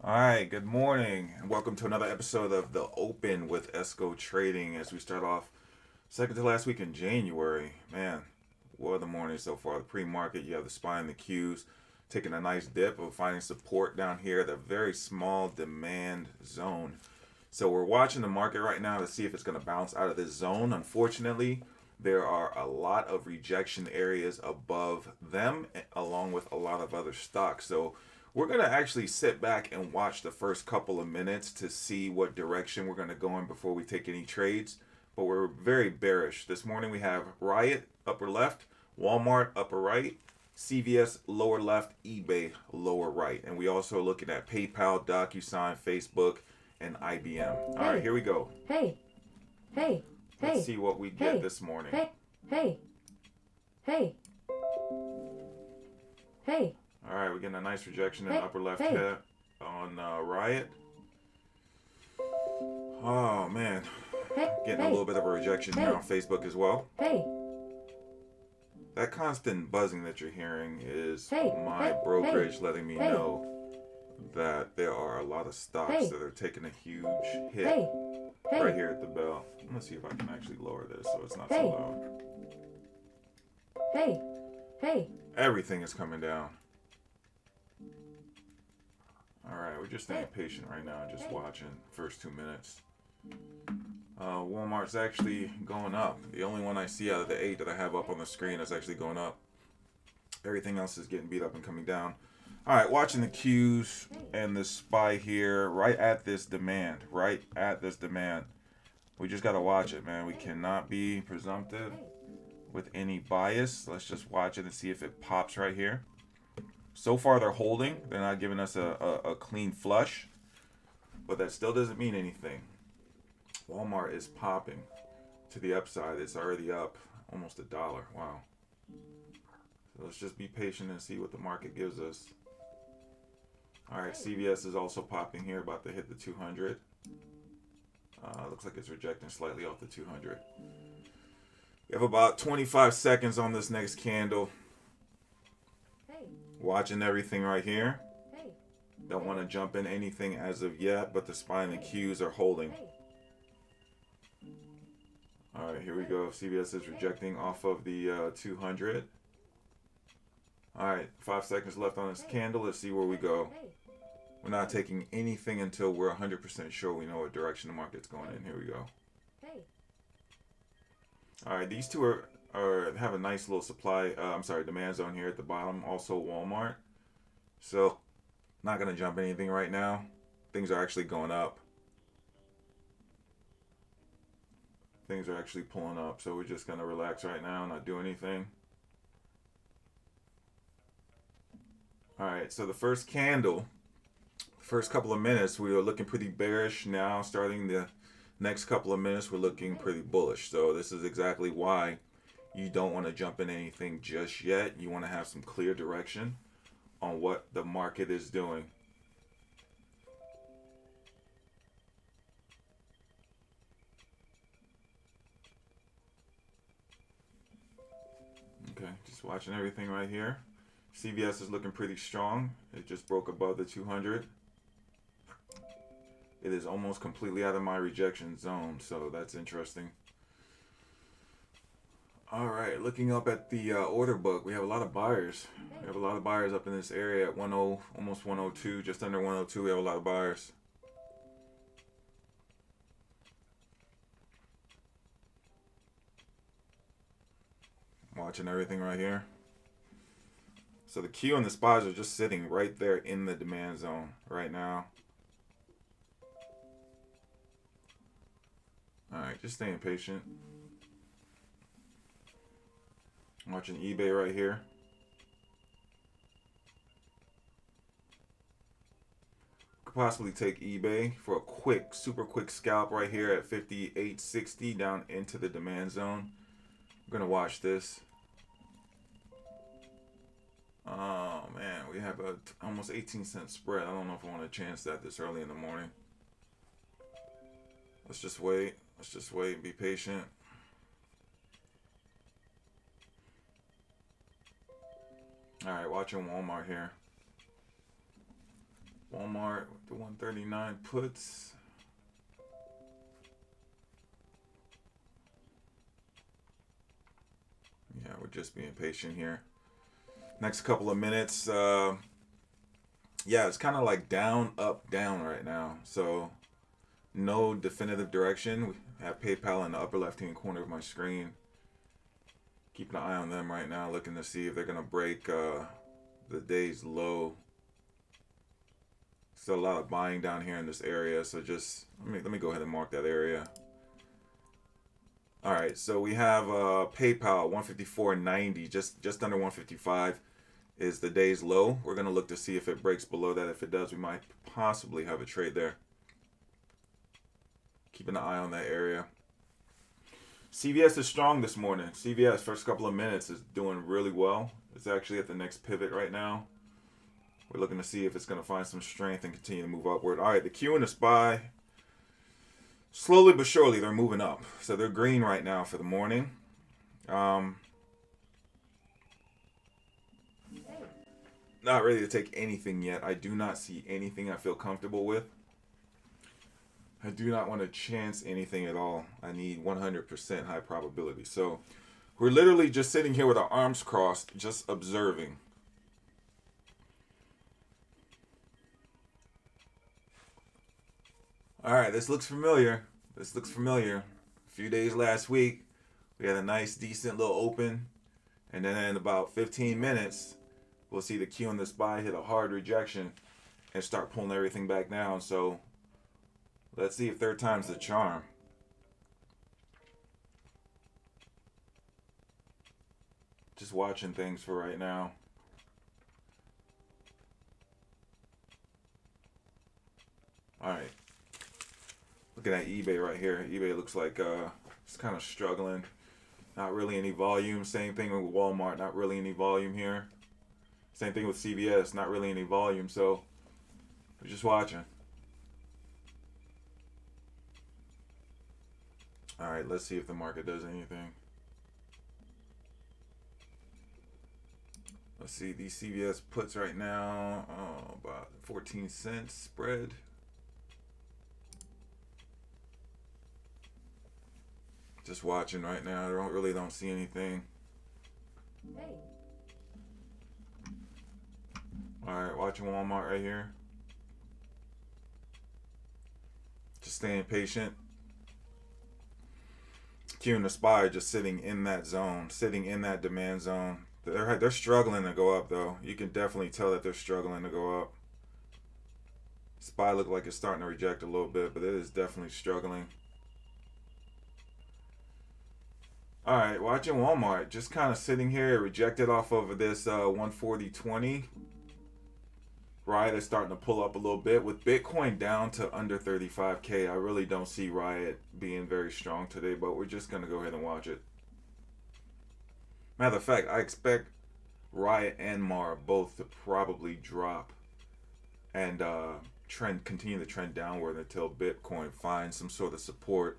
All right, good morning, and welcome to another episode of The Open with Esco Trading as we start off second to last week in January. Man, what are the mornings so far? The pre-market, you have the SPY and the Qs taking a nice dip of finding support down here at a very small demand zone. So we're watching the market right now to see if it's going to bounce out of this zone. Unfortunately, there are a lot of rejection areas above them, along with a lot of other stocks. So we're going to actually sit back and watch the first couple of minutes to see what direction we're going to go in before we take any trades. But we're very bearish. This morning we have Riot upper left, Walmart upper right, CVS lower left, eBay lower right. And we also are looking at PayPal, DocuSign, Facebook, and IBM. All right, here we go. Hey, hey, Let's hey, see what we get this morning. hey, hey, hey, hey. All right, we're getting a nice rejection in Hey, the upper left hey. cap on Riot. Oh, man. Hey, Getting a little bit of a rejection here hey. on Facebook as well. Hey, That constant buzzing that you're hearing is Hey, my hey, brokerage letting me hey. know that there are a lot of stocks Hey. that are taking a huge hit hey, hey, right here at the bell. I'm going to see if I can actually lower this so it's not so Hey. loud. hey, hey. Everything is coming down. All right, we're just staying patient right now, just watching first 2 minutes. Walmart's actually going up. The only one I see out of the 8 that I have up on the screen is actually going up. Everything else is getting beat up and coming down. All right, watching the Qs and the SPY here, right at this demand. We just got to watch it, man. We cannot be presumptive with any bias. Let's just watch it and see if it pops right here. So far, they're holding. They're not giving us a clean flush, but that still doesn't mean anything. Walmart is popping to the upside. It's already up almost $1. Wow. So let's just be patient and see what the market gives us. All right, CVS is also popping here, about to hit the 200. Looks like it's rejecting slightly off the 200. We have about 25 seconds on this next candle. Hey, Watching everything right here. hey, Don't want to jump in anything as of yet, but the SPY and the Qs are holding. hey. All right, here we go. CVS is rejecting off of the 200. All right, 5 seconds left on this candle. Let's see where we go. Hey, We're not taking anything until we're 100% sure we know what direction the market's going in. Here we go. hey. All right, these two have a nice little demand zone here at the bottom. Also Walmart. So, not gonna jump anything right now. Things are actually going up. Things are actually pulling up, so we're just gonna relax right now, not do anything. All right, so the first candle, first couple of minutes, we were looking pretty bearish. Now, starting the next couple of minutes, we're looking pretty bullish. So this is exactly why you don't want to jump in anything just yet. You want to have some clear direction on what the market is doing. Okay, just watching everything right here. CVS is looking pretty strong. It just broke above the 200. It is almost completely out of my rejection zone, so that's interesting. All right, looking up at the order book, we have a lot of buyers. We have a lot of buyers up in this area at 10, almost 102, just under 102. We have a lot of buyers. Watching everything right here. So the Q and the SPYs are just sitting right there in the demand zone right now. All right, just staying patient. Watching eBay right here. Could possibly take eBay for a quick, super quick scalp right here at 58.60 down into the demand zone. I'm gonna watch this. Oh man, we have a almost 18-cent spread. I don't know if I want to chance that this early in the morning. Let's just wait. Let's just wait and be patient. All right, watching Walmart here. Walmart with the 139 puts. Yeah, we're just being patient here. Next couple of minutes. Yeah, it's kind of like down, up, down right now. So no definitive direction. We have PayPal in the upper left-hand corner of my screen. Keeping an eye on them right now, looking to see if they're gonna break the day's low. Still a lot of buying down here in this area, so just let me go ahead and mark that area. All right, so we have PayPal 154.90, just under 155 is the day's low. We're gonna look to see if it breaks below that. If it does, we might possibly have a trade there. Keeping an eye on that area. CVS is strong this morning. CVS, first couple of minutes, is doing really well. It's actually at the next pivot right now. We're looking to see if it's going to find some strength and continue to move upward. All right, the Q and the SPY, slowly but surely, they're moving up. So they're green right now for the morning. Not ready to take anything yet. I do not see anything I feel comfortable with. I do not want to chance anything at all. I need 100% high probability. So we're literally just sitting here with our arms crossed, just observing. All right, this looks familiar. This looks familiar. A few days last week, we had a nice, decent little open. And then in about 15 minutes, we'll see the Q and the SPY hit a hard rejection and start pulling everything back down. So let's see if third time's the charm. Just watching things for right now. All right. Looking at eBay right here. eBay looks like it's kind of struggling. Not really any volume. Same thing with Walmart. Not really any volume here. Same thing with CVS. Not really any volume. So we're just watching. All right, let's see if the market does anything. Let's see, these CVS puts right now, about 14 cents spread. Just watching right now. I really don't see anything. Hey. All right, watching Walmart right here. Just staying patient. Q and the SPY just sitting in that zone, sitting in that demand zone. They're struggling to go up though. You can definitely tell that they're struggling to go up. SPY look like it's starting to reject a little bit, but it is definitely struggling. All right, watching Walmart, just kind of sitting here, rejected off of this 140.20. Riot is starting to pull up a little bit. With Bitcoin down to under 35K, I really don't see Riot being very strong today, but we're just going to go ahead and watch it. Matter of fact, I expect Riot and Mar both to probably drop and continue to trend downward until Bitcoin finds some sort of support.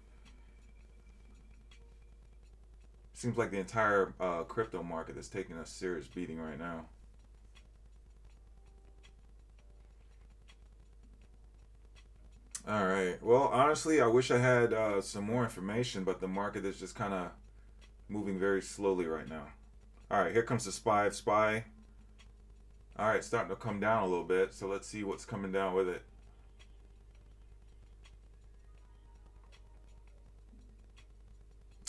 Seems like the entire crypto market is taking a serious beating right now. All right. Well, honestly, I wish I had some more information, but the market is just kind of moving very slowly right now. All right, here comes the SPY. SPY. All right, starting to come down a little bit. So let's see what's coming down with it.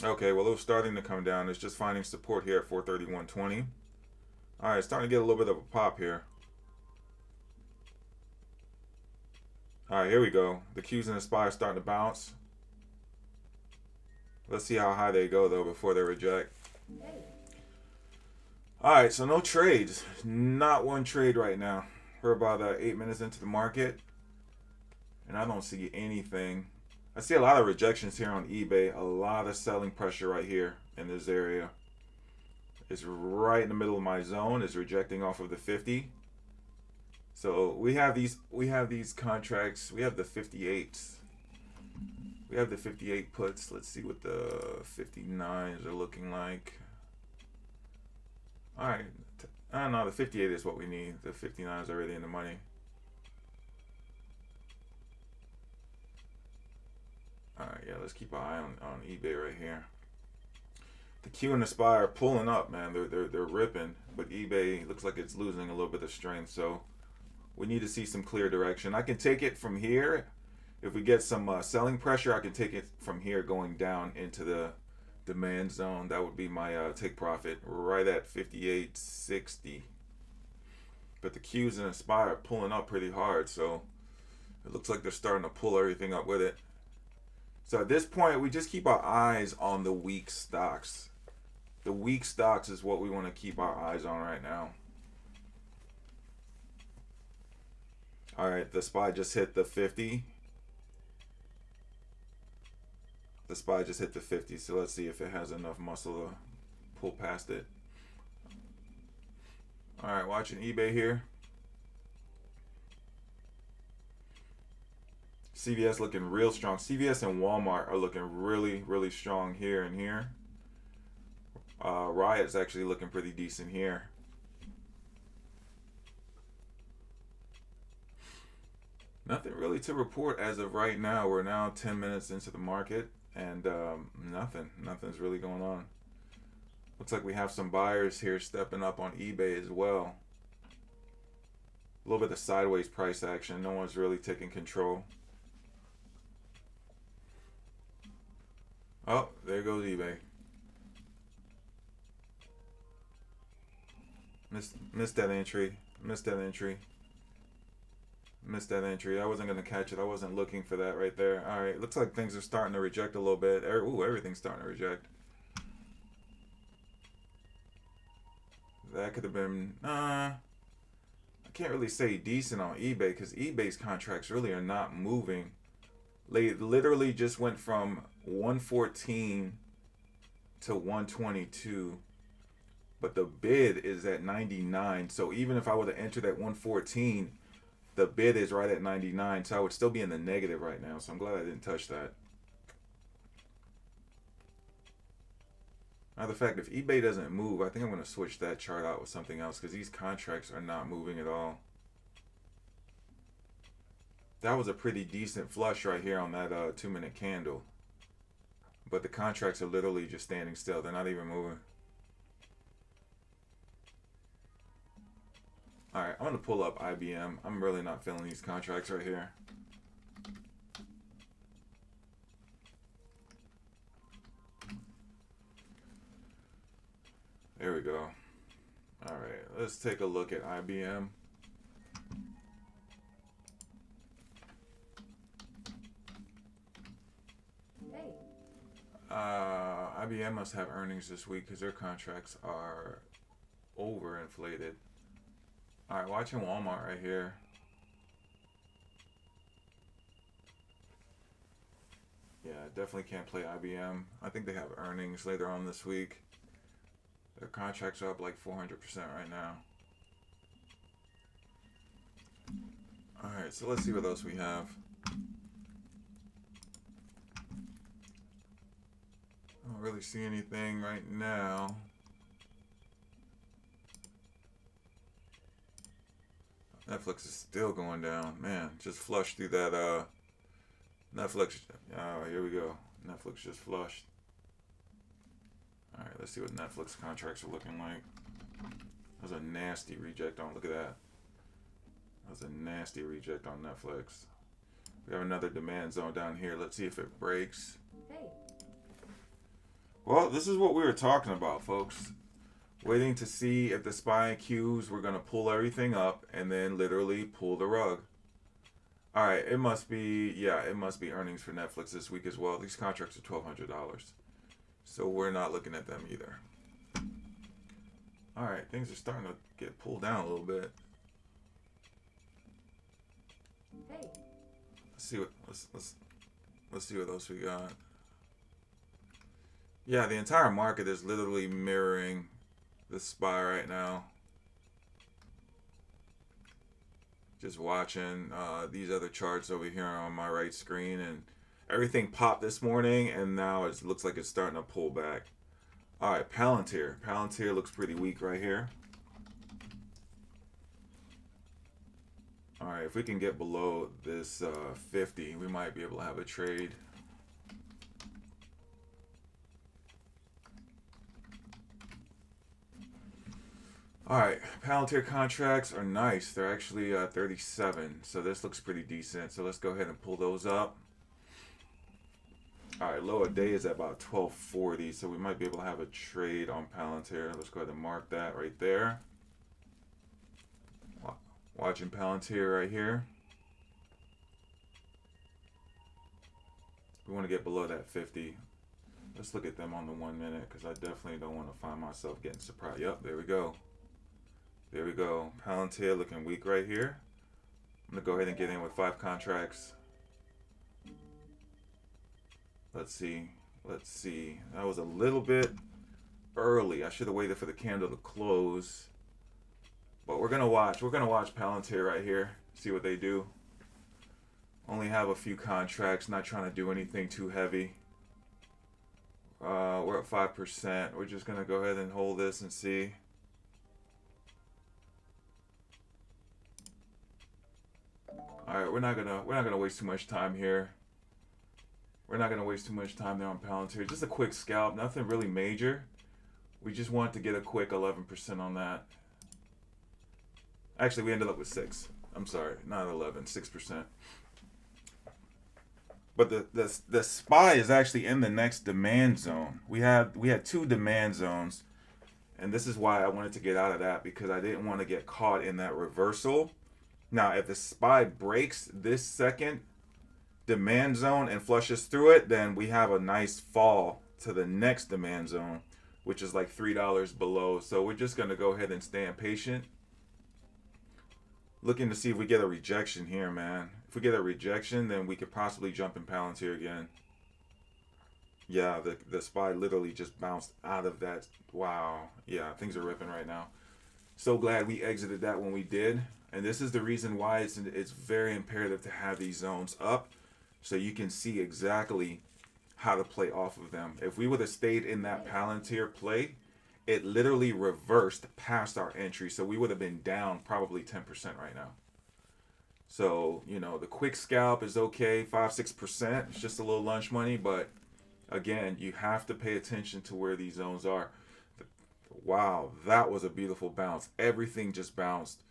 Okay, well, it was starting to come down. It's just finding support here at 431.20. All right, starting to get a little bit of a pop here. All right, here we go. The Qs and the SPY are starting to bounce. Let's see how high they go, though, before they reject. All right, so no trades. Not one trade right now. We're about 8 minutes into the market, and I don't see anything. I see a lot of rejections here on eBay. A lot of selling pressure right here in this area. It's right in the middle of my zone. It's rejecting off of the 50. So we have these contracts. We have the 58s. We have the 58 puts. Let's see what the 59s are looking like. All right. I don't know. The 58 is what we need. The 59 is already in the money. All right, yeah, let's keep an eye on eBay right here. The Q and the SPY are pulling up, man. They're ripping, but eBay looks like it's losing a little bit of strength. So we need to see some clear direction. I can take it from here. If we get some selling pressure, I can take it from here going down into the demand zone. That would be my take profit right at 58.60. But the Qs and the SPY are pulling up pretty hard, so it looks like they're starting to pull everything up with it. So at this point, we just keep our eyes on the weak stocks. The weak stocks is what we want to keep our eyes on right now. All right, the SPY just hit the 50. The SPY just hit the 50, so let's see if it has enough muscle to pull past it. All right, watching eBay here. CVS looking real strong. CVS and Walmart are looking really, really strong here and here. Riot's actually looking pretty decent here. Nothing really to report as of right now. We're now 10 minutes into the market, and nothing's really going on. Looks like we have some buyers here stepping up on eBay as well. A little bit of sideways price action. No one's really taking control. Oh, there goes eBay. Missed that entry. Missed that entry. Missed that entry. I wasn't going to catch it. I wasn't looking for that right there. All right. Looks like things are starting to reject a little bit. Ooh, everything's starting to reject. That could have been... I can't really say decent on eBay because eBay's contracts really are not moving. They literally just went from 114 to 122. But the bid is at 99. So even if I would have entered at 114, the bid is right at 99. So I would still be in the negative right now. So I'm glad I didn't touch that. Matter of fact, if eBay doesn't move, I think I'm going to switch that chart out with something else because these contracts are not moving at all. That was a pretty decent flush right here on that 2-minute candle. But the contracts are literally just standing still. They're not even moving. Alright, I'm going to pull up IBM. I'm really not feeling these contracts right here. There we go. Alright, let's take a look at IBM. Hey. IBM must have earnings this week because their contracts are overinflated. Alright, watching Walmart right here. Yeah, definitely can't play IBM. I think they have earnings later on this week. Their contracts are up like 400% right now. Alright, so let's see what else we have. I don't really see anything right now. Netflix is still going down. Man, just flushed through that Netflix. Oh, here we go. Netflix just flushed. Alright, let's see what Netflix contracts are looking like. That was a nasty reject on. Look at that. That was a nasty reject on Netflix. We have another demand zone down here. Let's see if it breaks. Hey. Well, this is what we were talking about, folks. Waiting to see if the SPY Qs were going to pull everything up and then literally pull the rug. Alright, it must be earnings for Netflix this week as well. These contracts are $1,200. So we're not looking at them either. Alright, things are starting to get pulled down a little bit. Hey. Let's see what else we got. Yeah, the entire market is literally mirroring the SPY right now. Just watching these other charts over here on my right screen, and everything popped this morning, and now it looks like it's starting to pull back. All right, Palantir. Palantir looks pretty weak right here. All right, if we can get below this 50, we might be able to have a trade. All right, Palantir contracts are nice. They're actually 37, so this looks pretty decent. So let's go ahead and pull those up. All right, low a day is at about 1240, so we might be able to have a trade on Palantir. Let's go ahead and mark that right there. Watching Palantir right here. We want to get below that 50. Let's look at them on the 1 minute because I definitely don't want to find myself getting surprised. Yep, there we go. There we go. Palantir looking weak right here. I'm going to go ahead and get in with 5 contracts. Let's see. Let's see. That was a little bit early. I should have waited for the candle to close. But we're going to watch. We're going to watch Palantir right here. See what they do. Only have a few contracts. Not trying to do anything too heavy. We're at 5%. We're just going to go ahead and hold this and see. All right, we're not gonna waste too much time here. We're not gonna waste too much time there on Palantir. Just a quick scalp, nothing really major. We just want to get a quick 11% on that. Actually, we ended up with 6. I'm sorry, not 11, 6%. But the SPY is actually in the next demand zone. We had 2 demand zones, and this is why I wanted to get out of that because I didn't want to get caught in that reversal. Now, if the SPY breaks this second demand zone and flushes through it, then we have a nice fall to the next demand zone, which is like $3 below. So we're just going to go ahead and stand patient. Looking to see if we get a rejection here, man. If we get a rejection, then we could possibly jump in Palantir again. Yeah, the SPY literally just bounced out of that. Wow. Yeah, things are ripping right now. So glad we exited that when we did. And this is the reason why it's very imperative to have these zones up so you can see exactly how to play off of them. If we would have stayed in that Palantir play, it literally reversed past our entry. So we would have been down probably 10% right now. So, you know, the quick scalp is okay, 5-6%. It's just a little lunch money. But again, you have to pay attention to where these zones are. Wow, that was a beautiful bounce. Everything just bounced.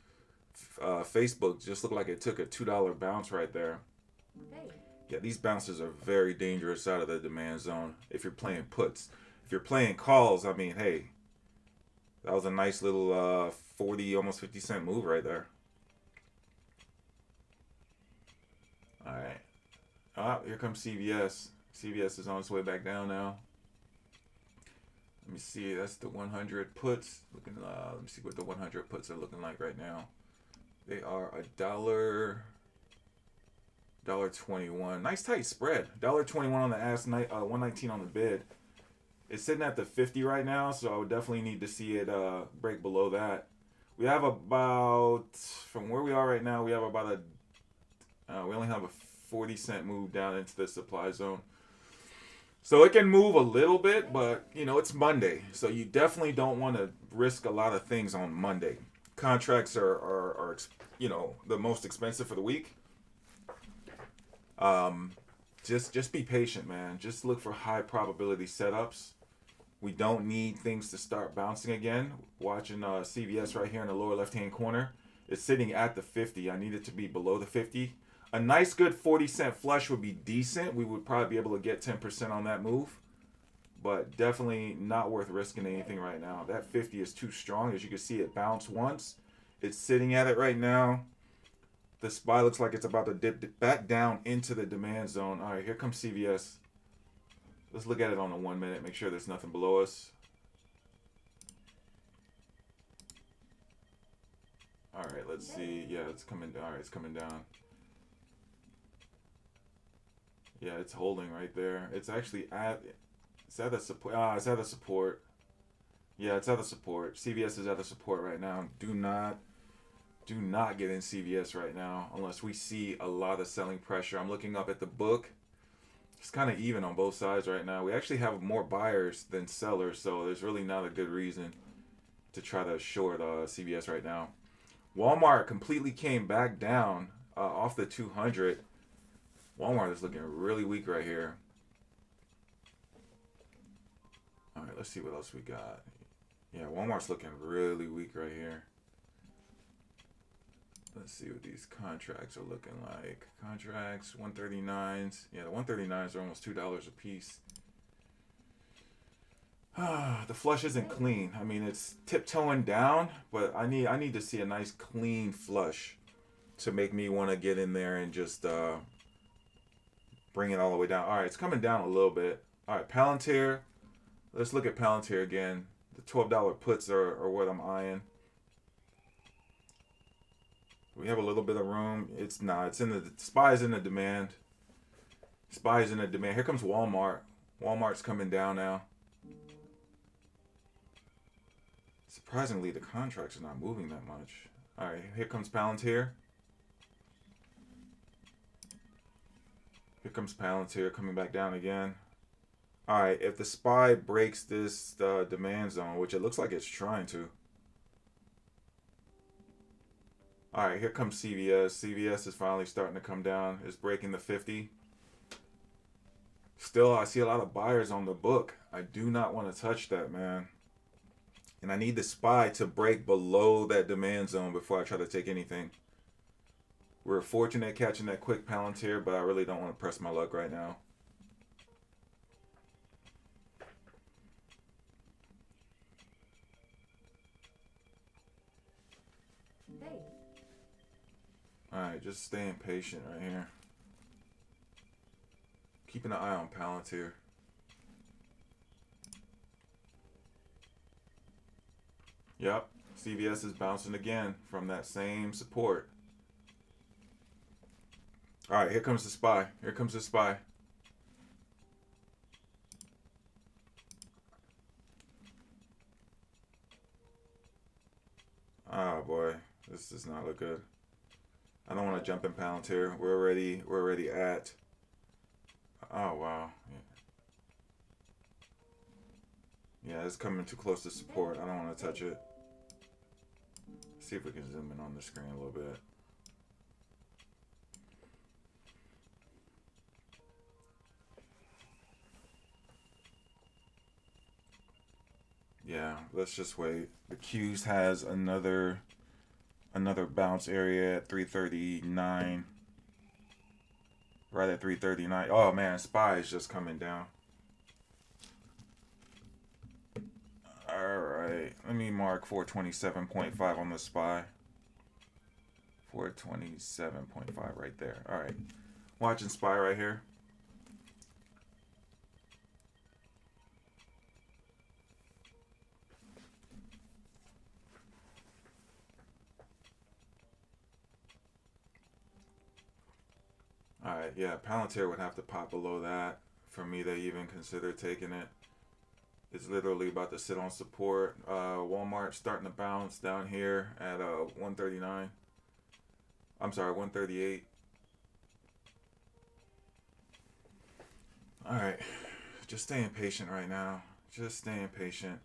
Facebook just looked like it took a $2 bounce right there. Hey. Yeah, these bounces are very dangerous out of the demand zone if you're playing puts. If you're playing calls, I mean, hey, that was a nice little 40, almost 50 cent move right there. All right. Ah, here comes CVS. CVS is on its way back down now. Let me see. That's the 100 puts. Looking. Let me see what the 100 puts are looking like right now. They are $1.21. Nice tight spread. $1.21 on the ask, 119 on the bid. It's sitting at the 50 right now, so I would definitely need to see it break below that. We have about, from where we are right now, we have about we only have a 40-cent move down into the supply zone. So it can move a little bit, but, you know, it's Monday. So you definitely don't want to risk a lot of things on Monday. Contracts are you know, the most expensive for the week. Just be patient, man. Just look for high probability setups. We don't need things to start bouncing again. Watching CVS right here in the lower left-hand corner. It's sitting at the 50. I need it to be below the 50. A nice good 40-cent flush would be decent. We would probably be able to get 10% on that move. But definitely not worth risking anything right now. That 50 is too strong. As you can see, it bounced once. It's sitting at it right now. The SPY looks like it's about to dip back down into the demand zone. All right, here comes CVS. Let's look at it on the 1 minute. Make sure there's nothing below us. All right, let's see. Yeah, it's coming down. All right, it's coming down. Yeah, it's holding right there. It's actually at. It's at the support. It's at the support. Yeah, it's at the support. CVS is at the support right now. Do not get in CVS right now unless we see a lot of selling pressure. I'm looking up at the book. It's kind of even on both sides right now. We actually have more buyers than sellers, so there's really not a good reason to try to short CVS right now. Walmart completely came back down off the 200. Walmart is looking really weak right here. All right, let's see what else we got. Yeah, Walmart's looking really weak right here. Let's see what these contracts are looking like. Contracts, 139s. Yeah, the 139s are almost $2 a piece. The flush isn't clean. I mean, it's tiptoeing down, but I need to see a nice clean flush to make me want to get in there and just bring it all the way down. All right, it's coming down a little bit. All right, Palantir. Let's look at Palantir again. The $12 puts are what I'm eyeing. We have a little bit of room. It's not. It's in the SPY's in the demand. SPY's in the demand. Here comes Walmart. Walmart's coming down now. Surprisingly, the contracts are not moving that much. All right, here comes Palantir. Here comes Palantir coming back down again. All right, if the SPY breaks this demand zone, which it looks like it's trying to. All right, here comes CVS. CVS is finally starting to come down. It's breaking the 50. Still, I see a lot of buyers on the book. I do not want to touch that, man. And I need the SPY to break below that demand zone before I try to take anything. We're fortunate catching that quick Palantir, but I really don't want to press my luck right now. Hey. Alright, just staying patient right here. Keeping an eye on Palantir. Yep, CVS is bouncing again from that same support. Alright, here comes the SPY. Here comes the SPY. Ah, boy. This does not look good. I don't want to jump in Palantir. We're already at. Oh, wow. Yeah, it's coming too close to support. I don't want to touch it. See if we can zoom in on the screen a little bit. Yeah, let's just wait. The Q's has another bounce area at 339. Right at 339. Oh man, SPY is just coming down. Alright, let me mark 427.5 on the SPY. 427.5 right there. Alright. Watching SPY right here. Alright, yeah, Palantir would have to pop below that for me to even consider taking it. It's literally about to sit on support. Walmart starting to bounce down here at 139. I'm sorry, 138. Alright, just staying patient right now. Just staying patient.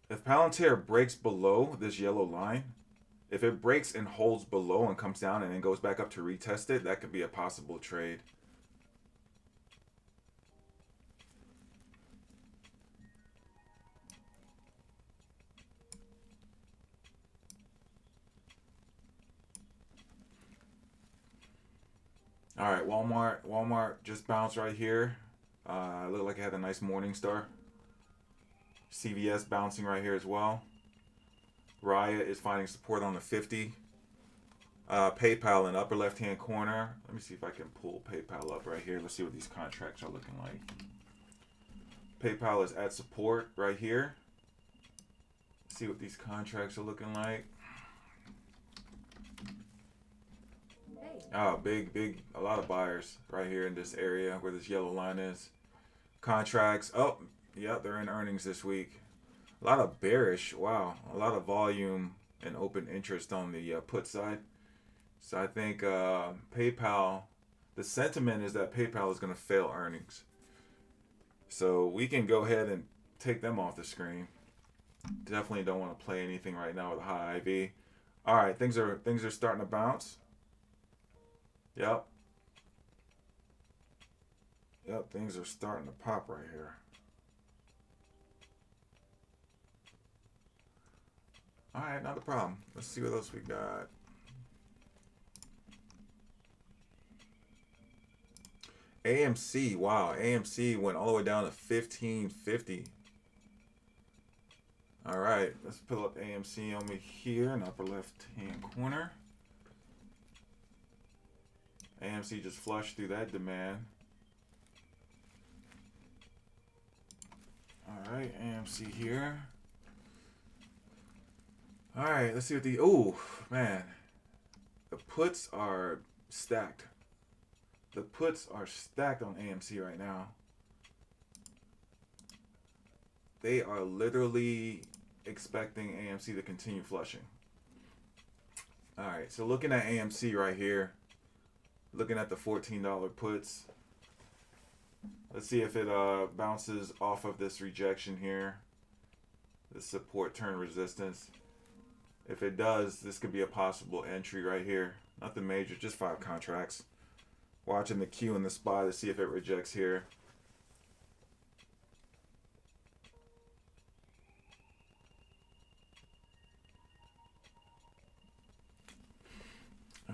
If Palantir breaks below this yellow line, if it breaks and holds below and comes down and then goes back up to retest it, that could be a possible trade. All right, Walmart just bounced right here. Looked like it had a nice morning star. CVS bouncing right here as well. Riot is finding support on the 50. PayPal in the upper left hand corner. Let me see if I can pull PayPal up right here. Let's see what these contracts are looking like. PayPal is at support right here. Let's see what these contracts are looking like. Oh, a lot of buyers right here in this area where this yellow line is. Contracts. Oh, yeah, they're in earnings this week. A lot of bearish. Wow, a lot of volume and open interest on the put side. So I think PayPal, the sentiment is that PayPal is going to fail earnings. So we can go ahead and take them off the screen. Definitely don't want to play anything right now with a high IV. All right, things are starting to bounce. Yep. Yep, things are starting to pop right here. All right, not a problem. Let's see what else we got. AMC, wow, AMC went all the way down to 1550. All right, let's pull up AMC on me here in the upper left hand corner. AMC just flushed through that demand. All right, AMC here. All right, let's see what the, oh, man. The puts are stacked. The puts are stacked on AMC right now. They are literally expecting AMC to continue flushing. All right, so looking at AMC right here, looking at the $14 puts. Let's see if it bounces off of this rejection here. The support turn resistance. If it does, this could be a possible entry right here. Nothing major, just 5 contracts. Watching the Q in the SPY to see if it rejects here.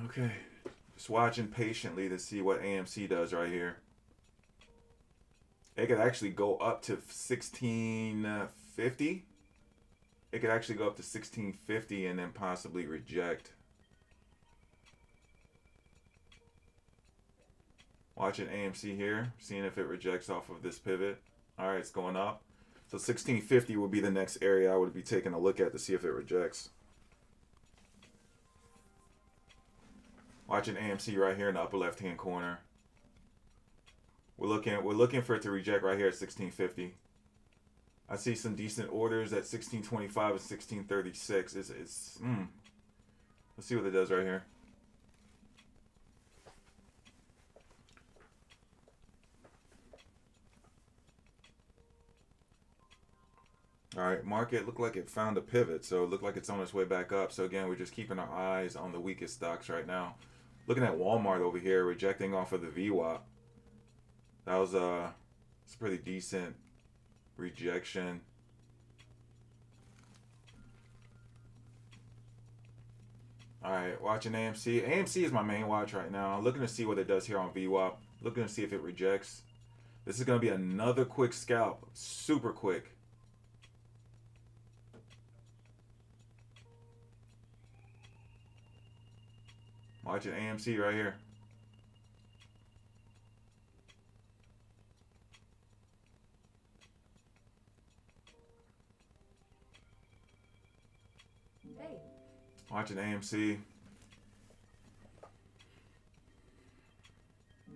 Okay, just watching patiently to see what AMC does right here. It could actually go up to 1650. It could actually go up to 1650 and then possibly reject. Watching AMC here, seeing if it rejects off of this pivot. All right, it's going up. So 1650 will be the next area I would be taking a look at to see if it rejects. Watching AMC right here in the upper left-hand corner. We're looking for it to reject right here at 1650. I see some decent orders at 1625 and 1636. Let's see what it does right here. All right, market looked like it found a pivot, so it looked like it's on its way back up. So again, we're just keeping our eyes on the weakest stocks right now. Looking at Walmart over here, rejecting off of the VWAP. That was it's a pretty decent rejection. All right, watching AMC. AMC is my main watch right now. Looking to see what it does here on VWAP. Looking to see if it rejects. This is going to be another quick scalp. Super quick. Watching AMC right here. Hey. Watching AMC.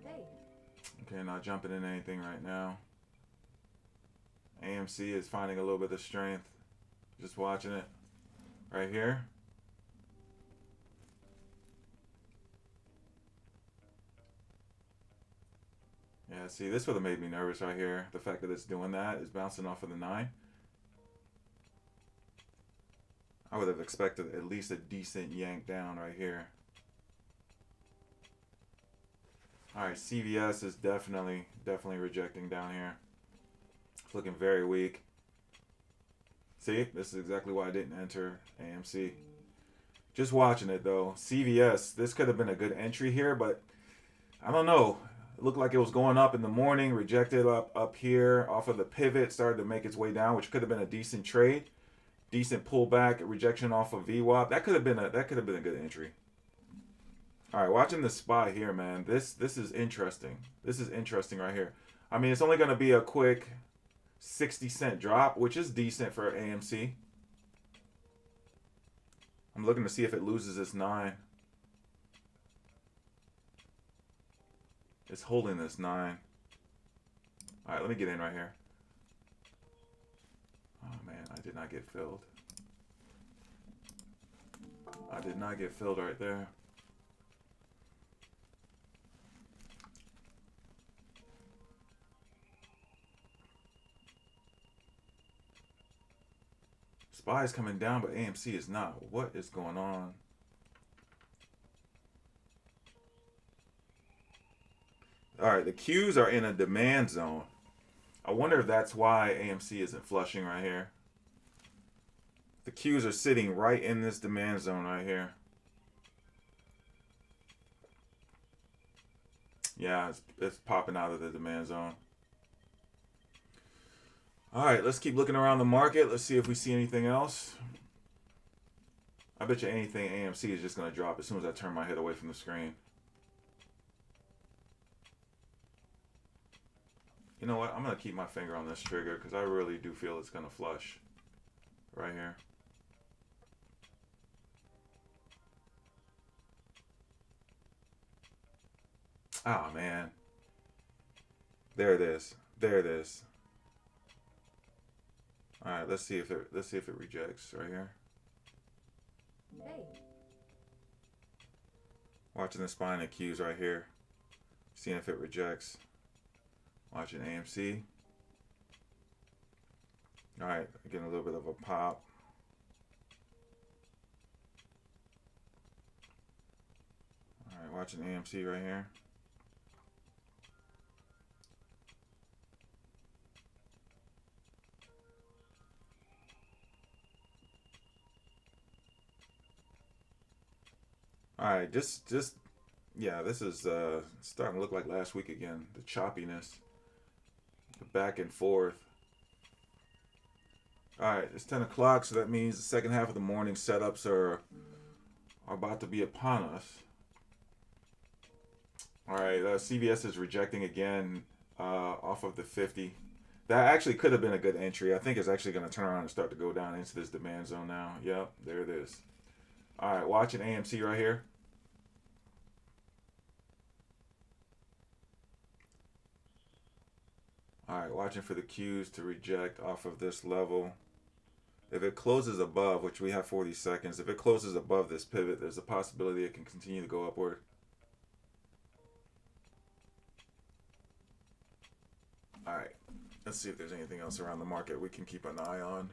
Hey. Okay, not jumping in anything right now. AMC is finding a little bit of strength. Just watching it right here. Yeah, see, this would have made me nervous right here. The fact that it's doing that is bouncing off of the 9. I would have expected at least a decent yank down right here. All right, CVS is definitely rejecting down here. It's looking very weak. See, this is exactly why I didn't enter AMC. Just watching it though. CVS, this could have been a good entry here, but I don't know. It looked like it was going up in the morning, rejected up here off of the pivot, started to make its way down, which could have been a decent trade. Decent pullback, rejection off of VWAP. That could have been a good entry. All right, watching the SPY here, man. This is interesting. This is interesting right here. I mean, it's only going to be a quick 60-cent drop, which is decent for AMC. I'm looking to see if it loses this 9. It's holding this 9. All right, let me get in right here. Oh man, I did not get filled. I did not get filled right there. SPY is coming down, but AMC is not. What is going on? All right, the Qs are in a demand zone. I wonder if that's why AMC isn't flushing right here. The Qs are sitting right in this demand zone right here. Yeah, it's popping out of the demand zone. All right, let's keep looking around the market. Let's see if we see anything else. I bet you anything AMC is just going to drop as soon as I turn my head away from the screen. You know what? I'm going to keep my finger on this trigger because I really do feel it's going to flush right here. Oh, man. There it is. There it is. All right, let's see if it rejects right here. Hey. Watching the spine of Qs right here. Seeing if it rejects. Watching AMC. All right, getting a little bit of a pop. All right, watching AMC right here. All right, yeah, this is starting to look like last week again. The choppiness, the back and forth. All right, it's 10 o'clock, so that means the second half of the morning setups are about to be upon us. All right, CVS is rejecting again off of the 50. That actually could have been a good entry. I think it's actually going to turn around and start to go down into this demand zone now. Yep, there it is. All right, watching AMC right here. All right, watching for the Qs to reject off of this level. If it closes above, which we have 40 seconds, if it closes above this pivot, there's a possibility it can continue to go upward. All right, let's see if there's anything else around the market we can keep an eye on.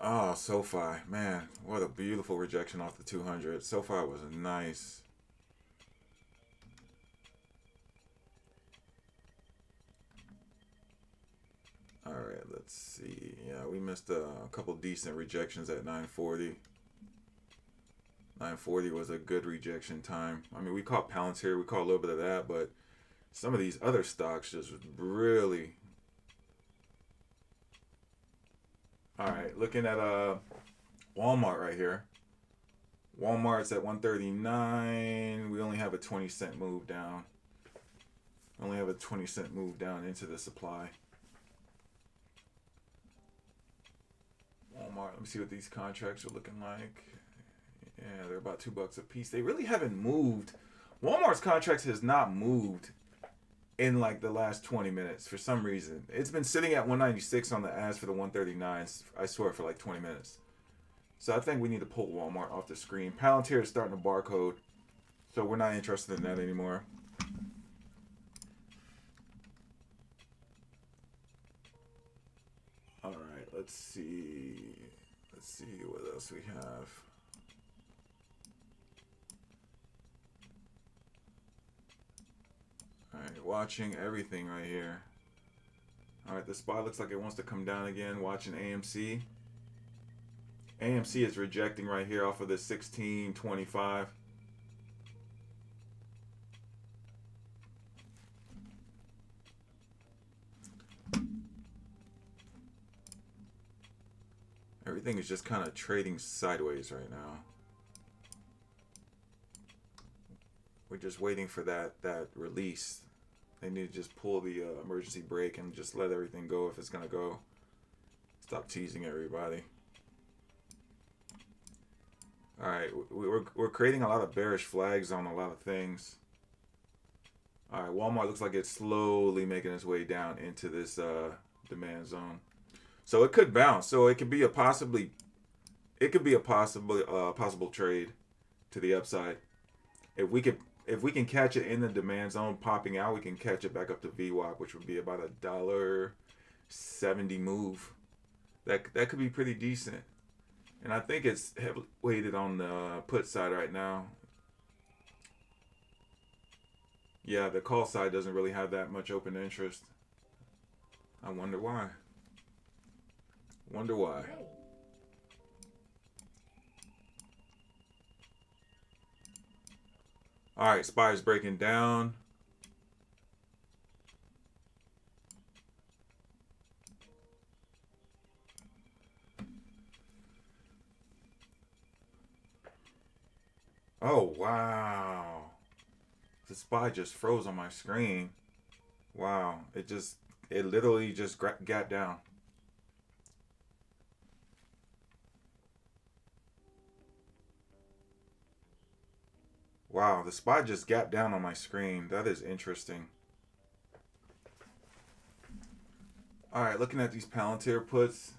Oh, SoFi, man, what a beautiful rejection off the 200. SoFi was nice. All right, let's see. Yeah, we missed a couple decent rejections at 940. 940 was a good rejection time. I mean, we caught Palantir, we caught a little bit of that, but some of these other stocks just really. All right, looking at Walmart right here. Walmart's at 139. We only have a 20-cent move down. Only have a 20-cent move down into the supply. Walmart, let me see what these contracts are looking like. Yeah, they're about $2 a piece. They really haven't moved. Walmart's contracts has not moved in like the last 20 minutes for some reason. It's been sitting at 196 on the ask for the 139s, I swear, for like 20 minutes. So I think we need to pull Walmart off the screen. Palantir is starting to barcode, so we're not interested in that anymore. All right, let's see. Let's see what else we have. All right, watching everything right here. All right, the spot looks like it wants to come down again. Watching AMC. AMC is rejecting right here off of the 1625. Everything is just kind of trading sideways right now. We're just waiting for that release. They need to just pull the emergency brake and just let everything go if it's going to go. Stop teasing everybody. All right, we're creating a lot of bearish flags on a lot of things. All right, Walmart looks like it's slowly making its way down into this demand zone. So it could bounce. So it could be a possible trade to the upside. If we can catch it in the demand zone popping out, we can catch it back up to VWAP, which would be about $1.70 move. That could be pretty decent. And I think it's heavily weighted on the put side right now. Yeah, the call side doesn't really have that much open interest. I wonder why. Wonder why. Hey. All right, SPY is breaking down. Oh, wow. The SPY just froze on my screen. Wow. It literally just got down. Wow, the SPY just gapped down on my screen. That is interesting. All right, looking at these Palantir puts.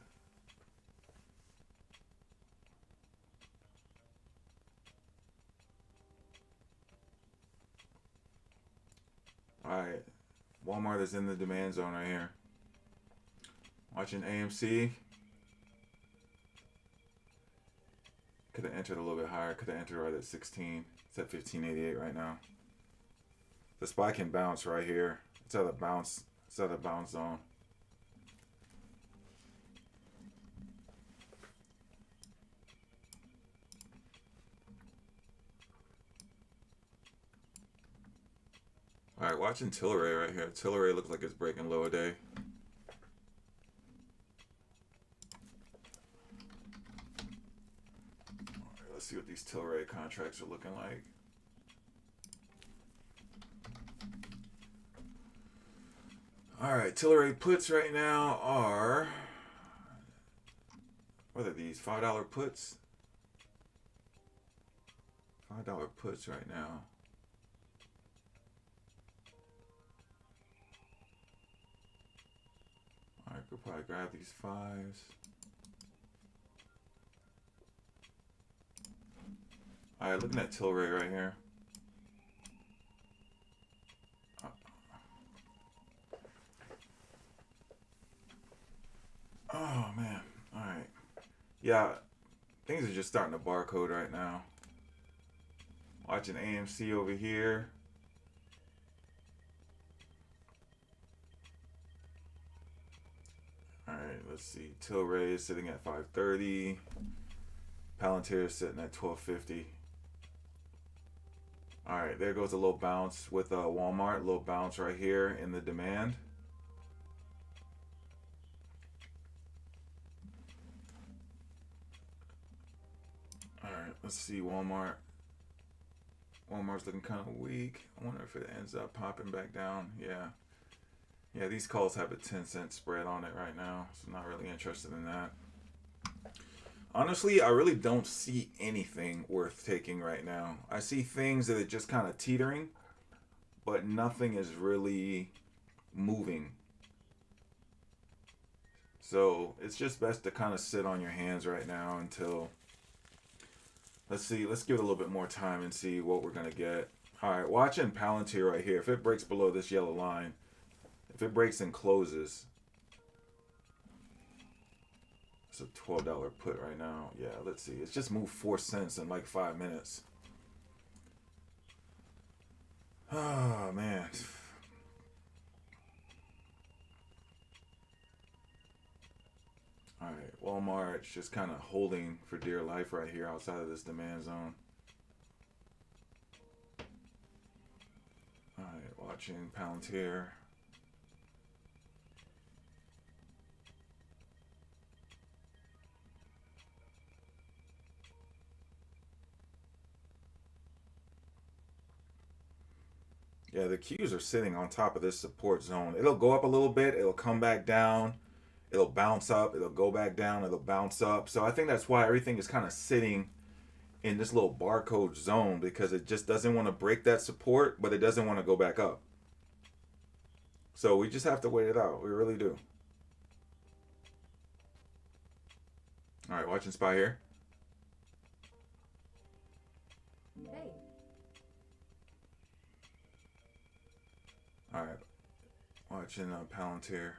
All right, Walmart is in the demand zone right here. Watching AMC. Could have entered a little bit higher. Could have entered right at 16. It's at 1588 right now. The SPY can bounce right here. It's at a bounce. It's at a bounce zone. All right, watching Tilray right here. Tilray looks like it's breaking low a day. All right, let's see what these Tilray contracts are looking like. All right, Tilray puts right now are, what are these, $5 puts? $5 puts right now. I could probably grab these fives. All right, looking at Tilray right here. Oh man, all right. Yeah, things are just starting to barcode right now. Watching AMC over here. All right, let's see. Tilray is sitting at 530. Palantir is sitting at 1250. All right, there goes a little bounce with Walmart. A little bounce right here in the demand. All right, let's see Walmart. Walmart's looking kind of weak. I wonder if it ends up popping back down. Yeah. Yeah, these calls have a 10-cent spread on it right now, so I'm not really interested in that. Honestly, I really don't see anything worth taking right now. I see things that are just kind of teetering, but nothing is really moving. So it's just best to kind of sit on your hands right now until, let's see, let's give it a little bit more time and see what we're going to get. All right, watching Palantir right here. If it breaks below this yellow line, if it breaks and closes, it's a $12 put right now. Yeah, let's see. It's just moved 4 cents in like 5 minutes. Oh, man. All right, Walmart's just kind of holding for dear life right here outside of this demand zone. All right, watching Palantir. Yeah, the Qs are sitting on top of this support zone. It'll go up a little bit. It'll come back down. It'll bounce up. It'll go back down. It'll bounce up. So I think that's why everything is kind of sitting in this little barcode zone, because it just doesn't want to break that support, but it doesn't want to go back up. So we just have to wait it out. We really do. All right, watching SPY here. Hey. All right, watching Palantir.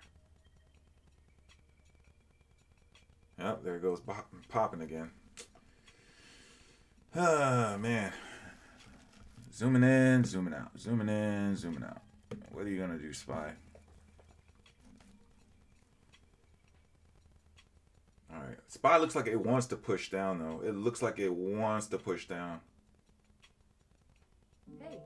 Yep, there it goes, popping again. Ah, man. Zooming in, zooming out. Zooming in, zooming out. What are you going to do, SPY? SPY looks like it wants to push down though. It looks like it wants to push down. Hey.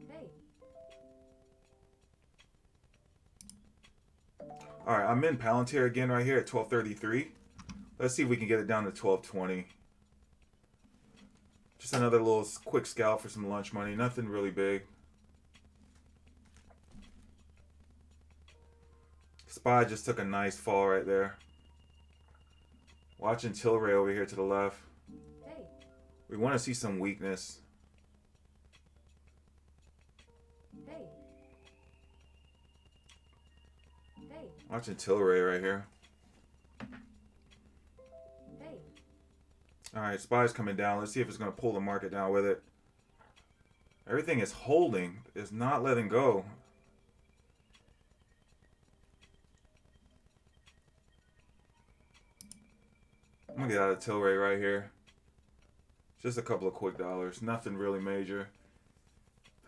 Hey. All right, I'm in Palantir again right here at 1233. Let's see if we can get it down to 1220. Just another little quick scalp for some lunch money. Nothing really big. SPY just took a nice fall right there. Watching Tilray over here to the left. Hey. We want to see some weakness. Hey. Hey. Watching Tilray right here. Hey. Alright, SPY's coming down. Let's see if it's going to pull the market down with it. Everything is holding. It's not letting go. I'm going to get out of Tilray right here. Just a couple of quick dollars. Nothing really major.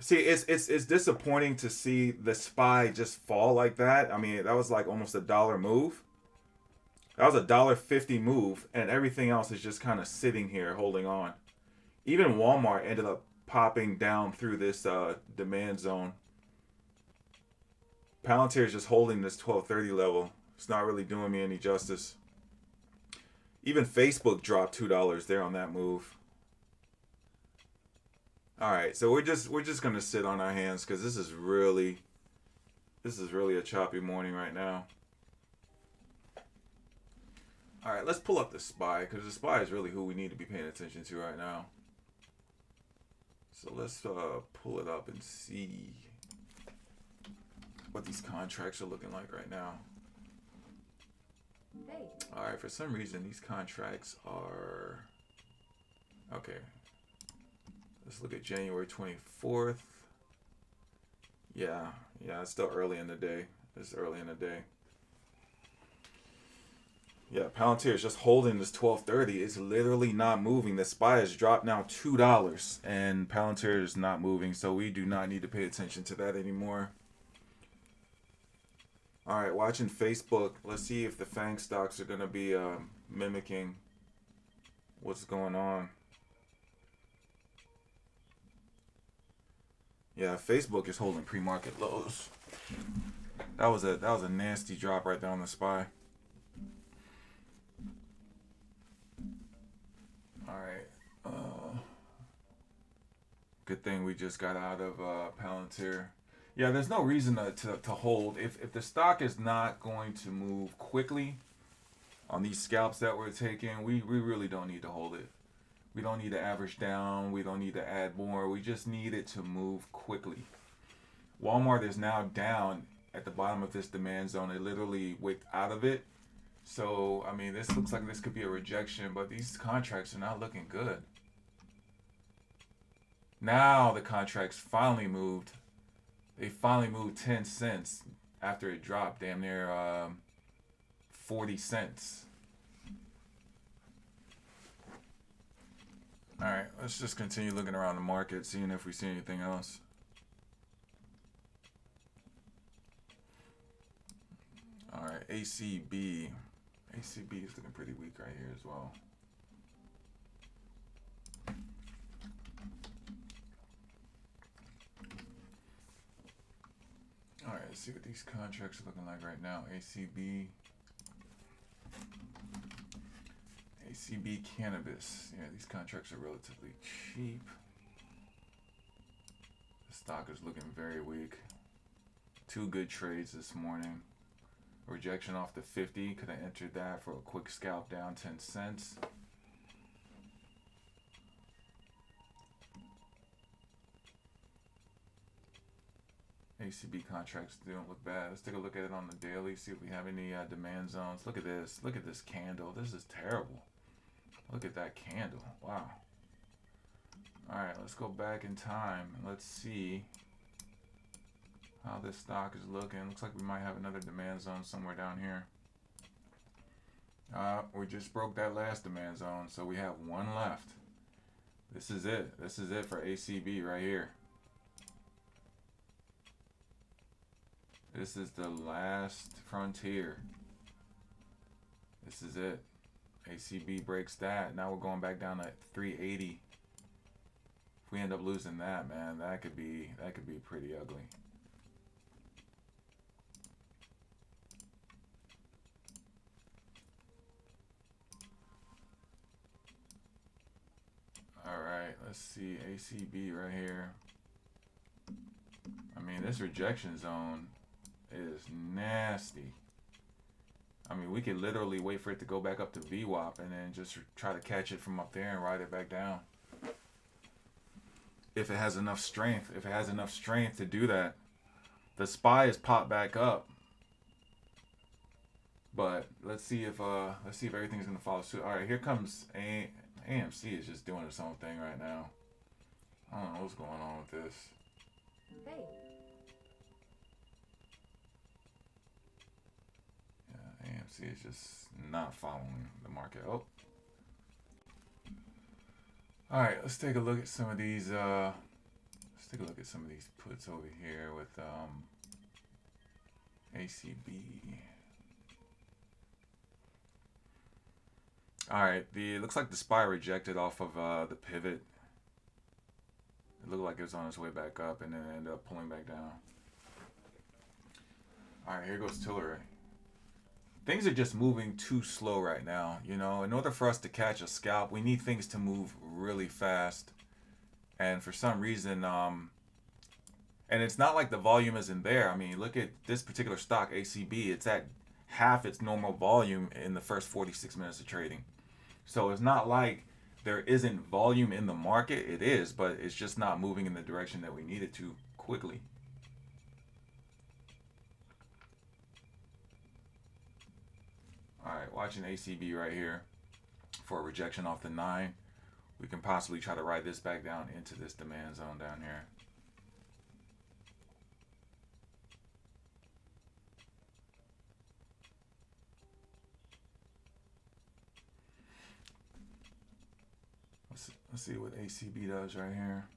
See, it's disappointing to see the SPY just fall like that. I mean, that was like almost a dollar move. That was a $1.50 move, and everything else is just kind of sitting here holding on. Even Walmart ended up popping down through this demand zone. Palantir is just holding this 1230 level. It's not really doing me any justice. Even Facebook dropped $2 there on that move. All right, so we're just gonna sit on our hands because this is really a choppy morning right now. All right, let's pull up the SPY because the SPY is really who we need to be paying attention to right now. So let's pull it up and see what these contracts are looking like right now. Hey. All right, for some reason these contracts are okay. Let's look at January 24th. Yeah, it's still early in the day. It's early in the day. Yeah, Palantir is just holding this 1230. It's literally not moving. The SPY has dropped now $2, and Palantir is not moving, so we do not need to pay attention to that anymore. All right, watching Facebook. Let's see if the FANG stocks are going to be mimicking what's going on. Yeah, Facebook is holding pre-market lows. That was a nasty drop right there on the SPY. All right. Good thing we just got out of Palantir. Yeah, there's no reason to hold. If the stock is not going to move quickly on these scalps that we're taking, we really don't need to hold it. We don't need to average down. We don't need to add more. We just need it to move quickly. Walmart is now down at the bottom of this demand zone. It literally wicked out of it. So, I mean, this looks like this could be a rejection, but these contracts are not looking good. Now the contracts finally moved. They finally moved 10 cents after it dropped damn near 40 cents. All right, let's just continue looking around the market, seeing if we see anything else. All right, ACB. ACB is looking pretty weak right here as well. All right, let's see what these contracts are looking like right now. ACB. ACB Cannabis. Yeah, these contracts are relatively cheap. The stock is looking very weak. Two good trades this morning. Rejection off the 50. Could have entered that for a quick scalp down 10 cents. ACB contracts don't look bad. Let's take a look at it on the daily, see if we have any demand zones. Look at this. Look at this candle. This is terrible. Look at that candle. Wow. All right, let's go back in time and let's see how this stock is looking. Looks like we might have another demand zone somewhere down here. We just broke that last demand zone, so we have one left. This is it. This is it for ACB right here. This is the last frontier. This is it. ACB breaks that. Now we're going back down to 380. If we end up losing that, man, that could be pretty ugly. All right, let's see ACB right here. I mean, this rejection zone is nasty. I mean, we could literally wait for it to go back up to VWAP and then just try to catch it from up there and ride it back down. If it has enough strength, to do that. The SPY is popped back up. But let's see if everything's gonna follow suit. All right, here comes AMC is just doing its own thing right now. I don't know what's going on with this. Hey. AMC is just not following the market. Oh. All right, let's take a look at some of these. Puts over here with ACB. All right, it looks like the SPY rejected off of the pivot. It looked like it was on its way back up and then ended up pulling back down. All right, here goes Tillery. Things are just moving too slow right now. You know, in order for us to catch a scalp, we need things to move really fast. And for some reason, and it's not like the volume isn't there. I mean, look at this particular stock, ACB. It's at half its normal volume in the first 46 minutes of trading. So it's not like there isn't volume in the market. It is, but it's just not moving in the direction that we need it to quickly. All right, watching ACB right here for a rejection off the 9. We can possibly try to ride this back down into this demand zone down here. Let's see what ACB does right here.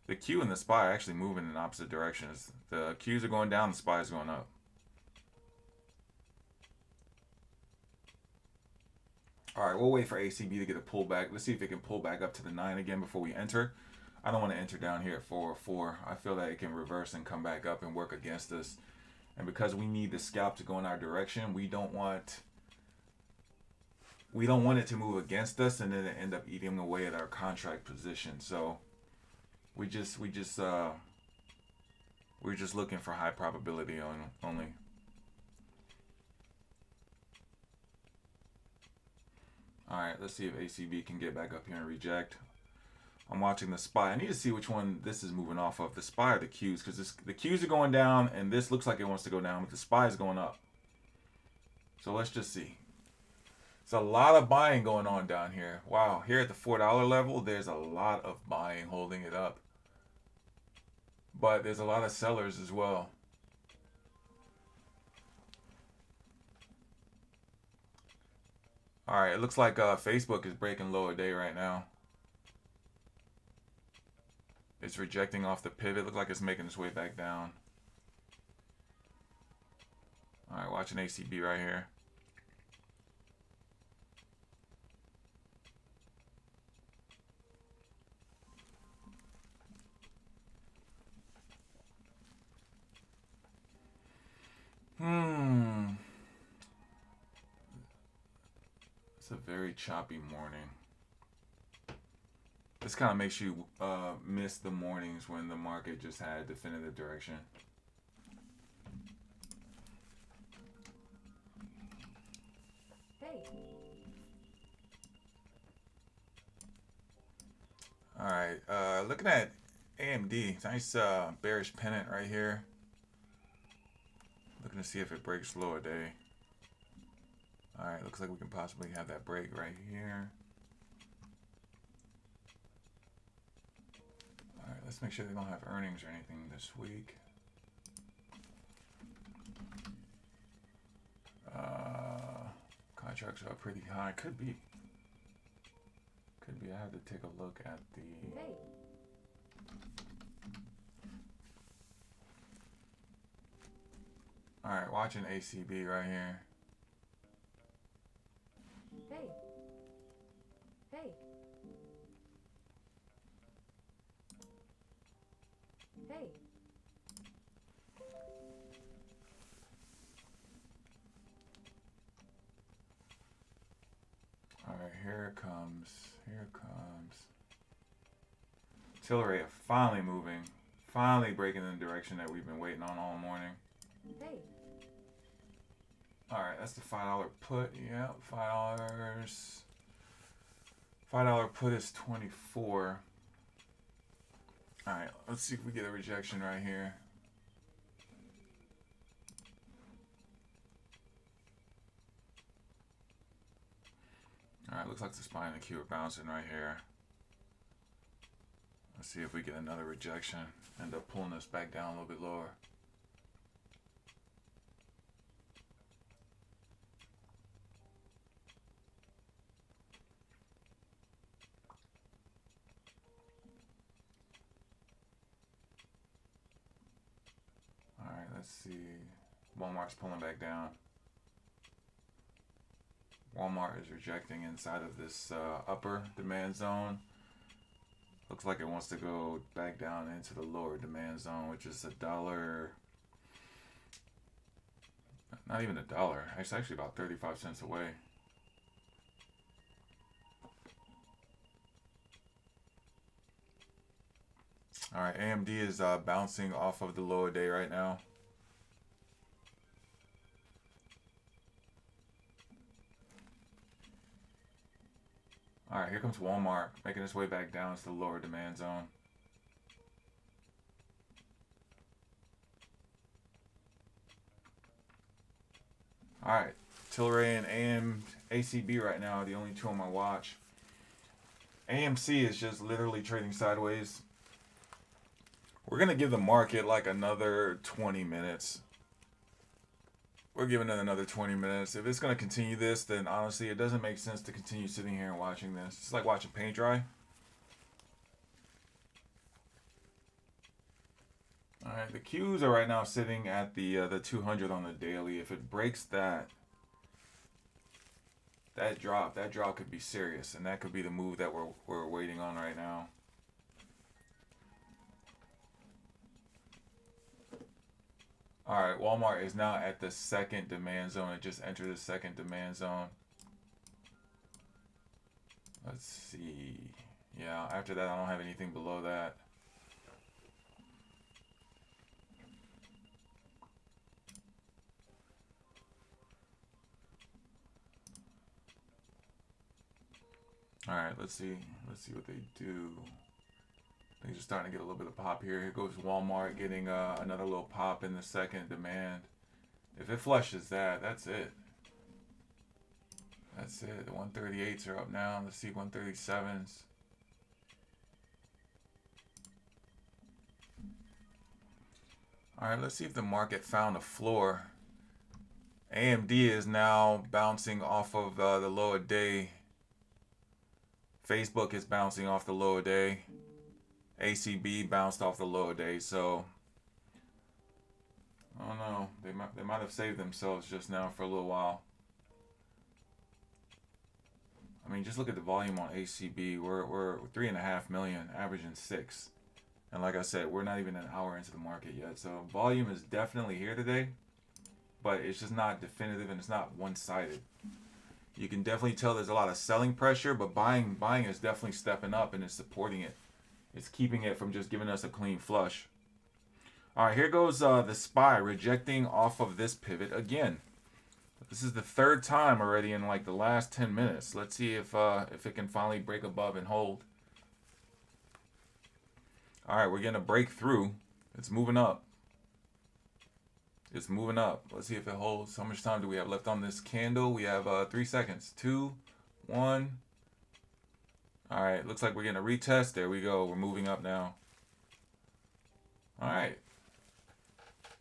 The Q and the SPY are actually moving in opposite directions. The Qs are going down, the SPY is going up. All right, we'll wait for ACB to get a pullback. Let's see if it can pull back up to the 9 again before we enter. I don't want to enter down here at 404. I feel that it can reverse and come back up and work against us. And because we need the scalp to go in our direction, we don't want it to move against us and then end up eating away at our contract position. So we're just looking for high probability only. All right, let's see if ACB can get back up here and reject. I'm watching the SPY. I need to see which one this is moving off of, the SPY or the Qs, because the Qs are going down and this looks like it wants to go down, but the SPY is going up. So let's just see. It's a lot of buying going on down here. Wow, here at the $4 level, there's a lot of buying holding it up. But there's a lot of sellers as well. All right, it looks like Facebook is breaking lower day right now. It's rejecting off the pivot. Looks like it's making its way back down. All right, watching ACB right here. It's a very choppy morning. This kind of makes you miss the mornings when the market just had definitive direction. Hey. All right, looking at AMD, nice bearish pennant right here. Looking to see if it breaks lower day. All right, looks like we can possibly have that break right here. All right, let's make sure they don't have earnings or anything this week. Contracts are pretty high. Could be. I have to take a look at the. Hey. All right, watching ACB right here. Hey. Hey. Hey. All right, here it comes. Here it comes. Tilray finally moving. Finally breaking in the direction that we've been waiting on all morning. Hey. All right, that's the $5 put. Yeah, $5. $5 put is 24. All right, let's see if we get a rejection right here. All right, looks like the spine and the Q are bouncing right here. Let's see if we get another rejection. End up pulling us back down a little bit lower. All right, let's see. Walmart's pulling back down. Walmart is rejecting inside of this upper demand zone. Looks like it wants to go back down into the lower demand zone, which is $1. Not even $1. It's actually about 35 cents away. All right, AMD is bouncing off of the lower day right now. All right, here comes Walmart making its way back down to the lower demand zone. All right, Tilray and ACB right now are the only two on my watch. AMC is just literally trading sideways. We're going to give the market like another 20 minutes. We're giving it another 20 minutes. If it's going to continue this, then honestly, it doesn't make sense to continue sitting here and watching this. It's like watching paint dry. All right, the Qs are right now sitting at the 200 on the daily. If it breaks that drop could be serious, and that could be the move that we're waiting on right now. All right, Walmart is now at the second demand zone. It just entered the second demand zone. Let's see. Yeah, after that, I don't have anything below that. All right, let's see. Let's see what they do. Things are starting to get a little bit of pop here. Here goes Walmart getting another little pop in the second demand. If it flushes that, that's it. That's it. The 138s are up now. Let's see 137s. All right, let's see if the market found a floor. AMD is now bouncing off of the lower day. Facebook is bouncing off the lower day. ACB bounced off the lower day, so I don't know. They might have saved themselves just now for a little while. I mean, just look at the volume on ACB. We're 3.5 million, averaging 6. And like I said, we're not even an hour into the market yet. So volume is definitely here today, but it's just not definitive and it's not one-sided. You can definitely tell there's a lot of selling pressure, but buying is definitely stepping up and it's supporting it. It's keeping it from just giving us a clean flush. All right, here goes the SPY rejecting off of this pivot again. This is the third time already in like the last 10 minutes. Let's see if it can finally break above and hold. All right, we're getting a breakthrough. It's moving up. It's moving up. Let's see if it holds. How much time do we have left on this candle? We have 3 seconds. 2, 1. All right, looks like we're getting a retest. There we go. We're moving up now. All right.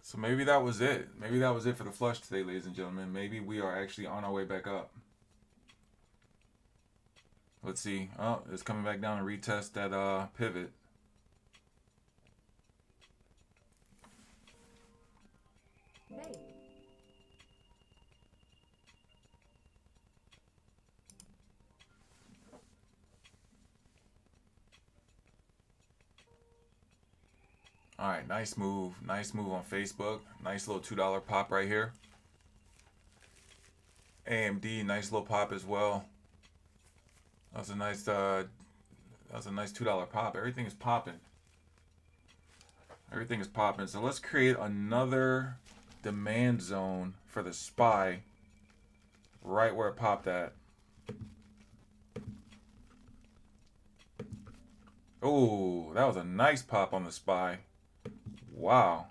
So maybe that was it. Maybe that was it for the flush today, ladies and gentlemen. Maybe we are actually on our way back up. Let's see. Oh, it's coming back down and retest that pivot. Hey. All right, nice move. Nice move on Facebook. Nice little $2 pop right here. AMD, nice little pop as well. That was a nice $2 pop. Everything is popping. Everything is popping. So let's create another demand zone for the SPY right where it popped at. Oh, that was a nice pop on the SPY. Wow.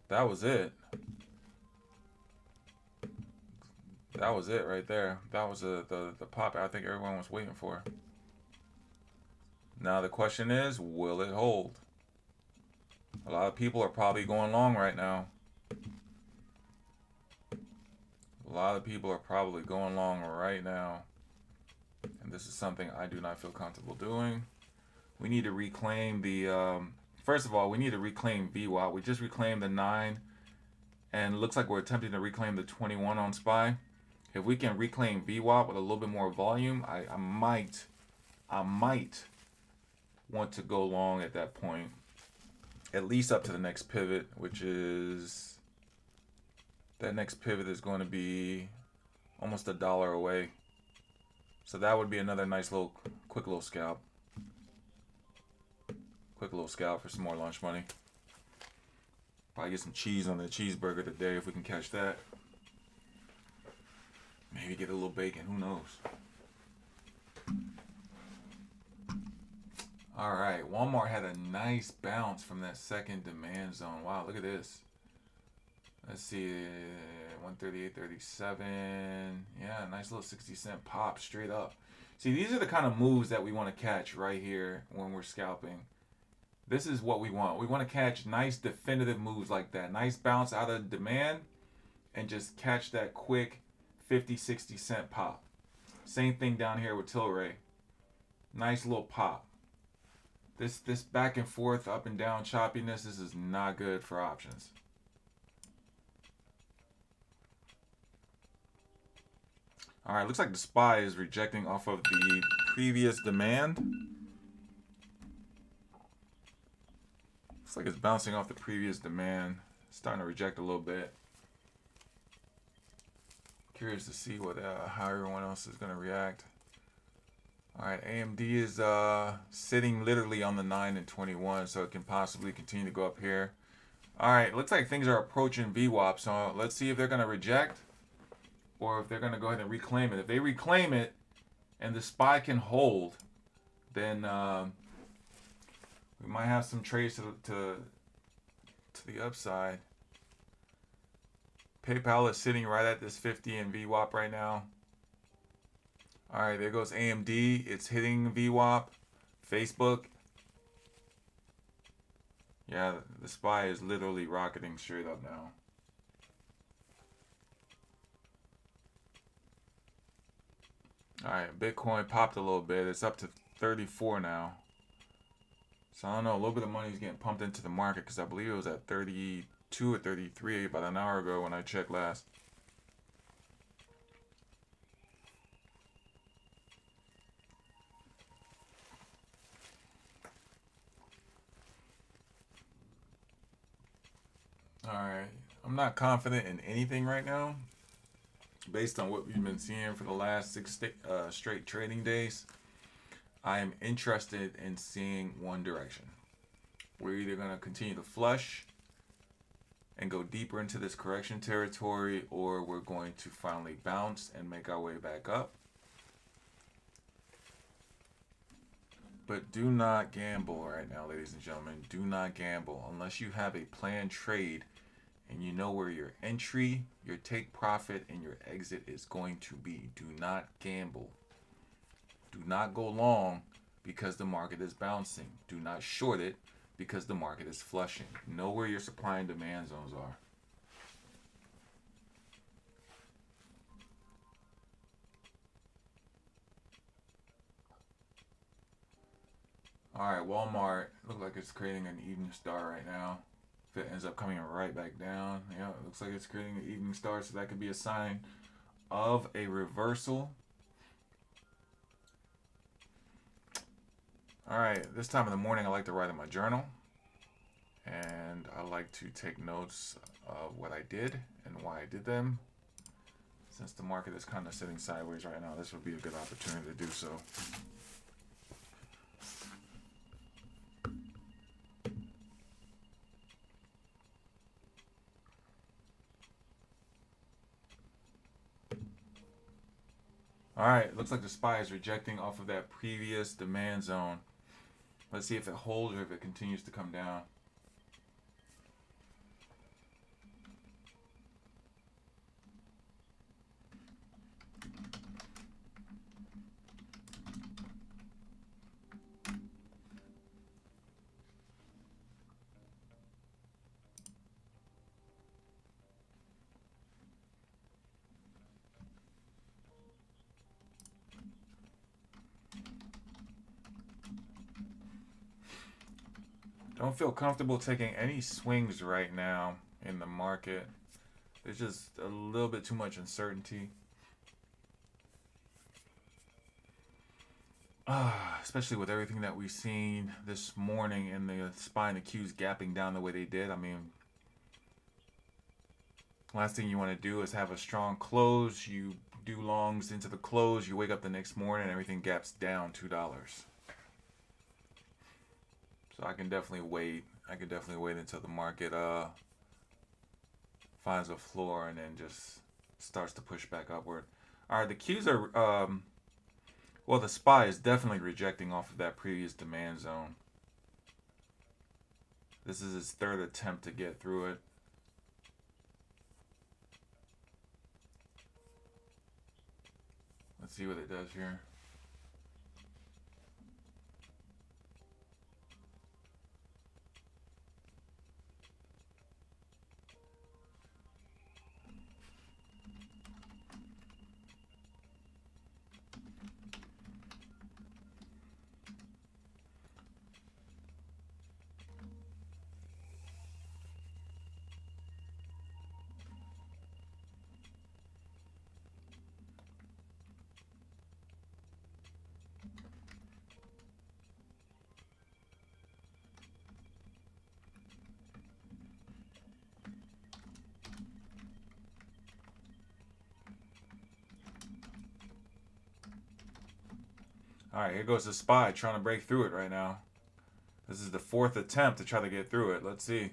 That was it. That was it right there. That was the pop I think everyone was waiting for. Now the question is, will it hold? A lot of people are probably going long right now. A lot of people are probably going long right now. And this is something I do not feel comfortable doing. We need to reclaim the, first of all, we need to reclaim VWAP. We just reclaimed the 9, and it looks like we're attempting to reclaim the 21 on SPY. If we can reclaim VWAP with a little bit more volume, I might want to go long at that point. At least up to the next pivot, which is, that next pivot is going to be almost $1 away. So that would be another nice little, quick little scalp. Quick little scalp for some more lunch money. Probably get some cheese on the cheeseburger today if we can catch that. Maybe get a little bacon, who knows. All right, Walmart had a nice bounce from that second demand zone. Wow, look at this. Let's see, 138.37. Yeah, nice little 60-cent pop straight up. See, these are the kind of moves that we want to catch right here when we're scalping. This is what we want. We want to catch nice definitive moves like that. Nice bounce out of demand and just catch that quick 50, 60-cent pop. Same thing down here with Tilray. Nice little pop. This back and forth, up and down choppiness, this is not good for options. All right, looks like the SPY is rejecting off of the previous demand. Looks like it's bouncing off the previous demand. Starting to reject a little bit. Curious to see what how everyone else is going to react. All right, AMD is sitting literally on the 9 and 21, so it can possibly continue to go up here. All right, looks like things are approaching VWAP, so let's see if they're going to reject or if they're going to go ahead and reclaim it. If they reclaim it and the SPY can hold, then we might have some trades to the upside. PayPal is sitting right at this 50 in VWAP right now. All right, there goes AMD. It's hitting VWAP. Facebook. Yeah, the SPY is literally rocketing straight up now. All right, Bitcoin popped a little bit. It's up to 34 now. So I don't know, a little bit of money is getting pumped into the market because I believe it was at 32 or 33 about an hour ago when I checked last. Alright, I'm not confident in anything right now based on what we've been seeing for the last 6 straight trading days. I am interested in seeing one direction. We're either going to continue to flush and go deeper into this correction territory, or we're going to finally bounce and make our way back up. But do not gamble right now, ladies and gentlemen. Do not gamble unless you have a planned trade and you know where your entry, your take profit, and your exit is going to be. Do not gamble. Do not go long because the market is bouncing. Do not short it because the market is flushing. Know where your supply and demand zones are. All right, Walmart look like it's creating an even star right now. If it ends up coming right back down, yeah, it looks like it's creating an evening star, so that could be a sign of a reversal. All right, this time in the morning, I like to write in my journal, and I like to take notes of what I did and why I did them. Since the market is kind of sitting sideways right now, this would be a good opportunity to do so. All right, looks like the SPY is rejecting off of that previous demand zone. Let's see if it holds or if it continues to come down. Don't feel comfortable taking any swings right now in the market. There's just a little bit too much uncertainty. Especially with everything that we've seen this morning and the SPY and the Qs gapping down the way they did. I mean, last thing you want to do is have a strong close. You do longs into the close. You wake up the next morning and everything gaps down $2. So I can definitely wait. I can definitely wait until the market finds a floor and then just starts to push back upward. All right, the Qs are well, the SPY is definitely rejecting off of that previous demand zone. This is his third attempt to get through it. Let's see what it does here. All right, here goes the SPY trying to break through it right now. This is the fourth attempt to try to get through it. Let's see.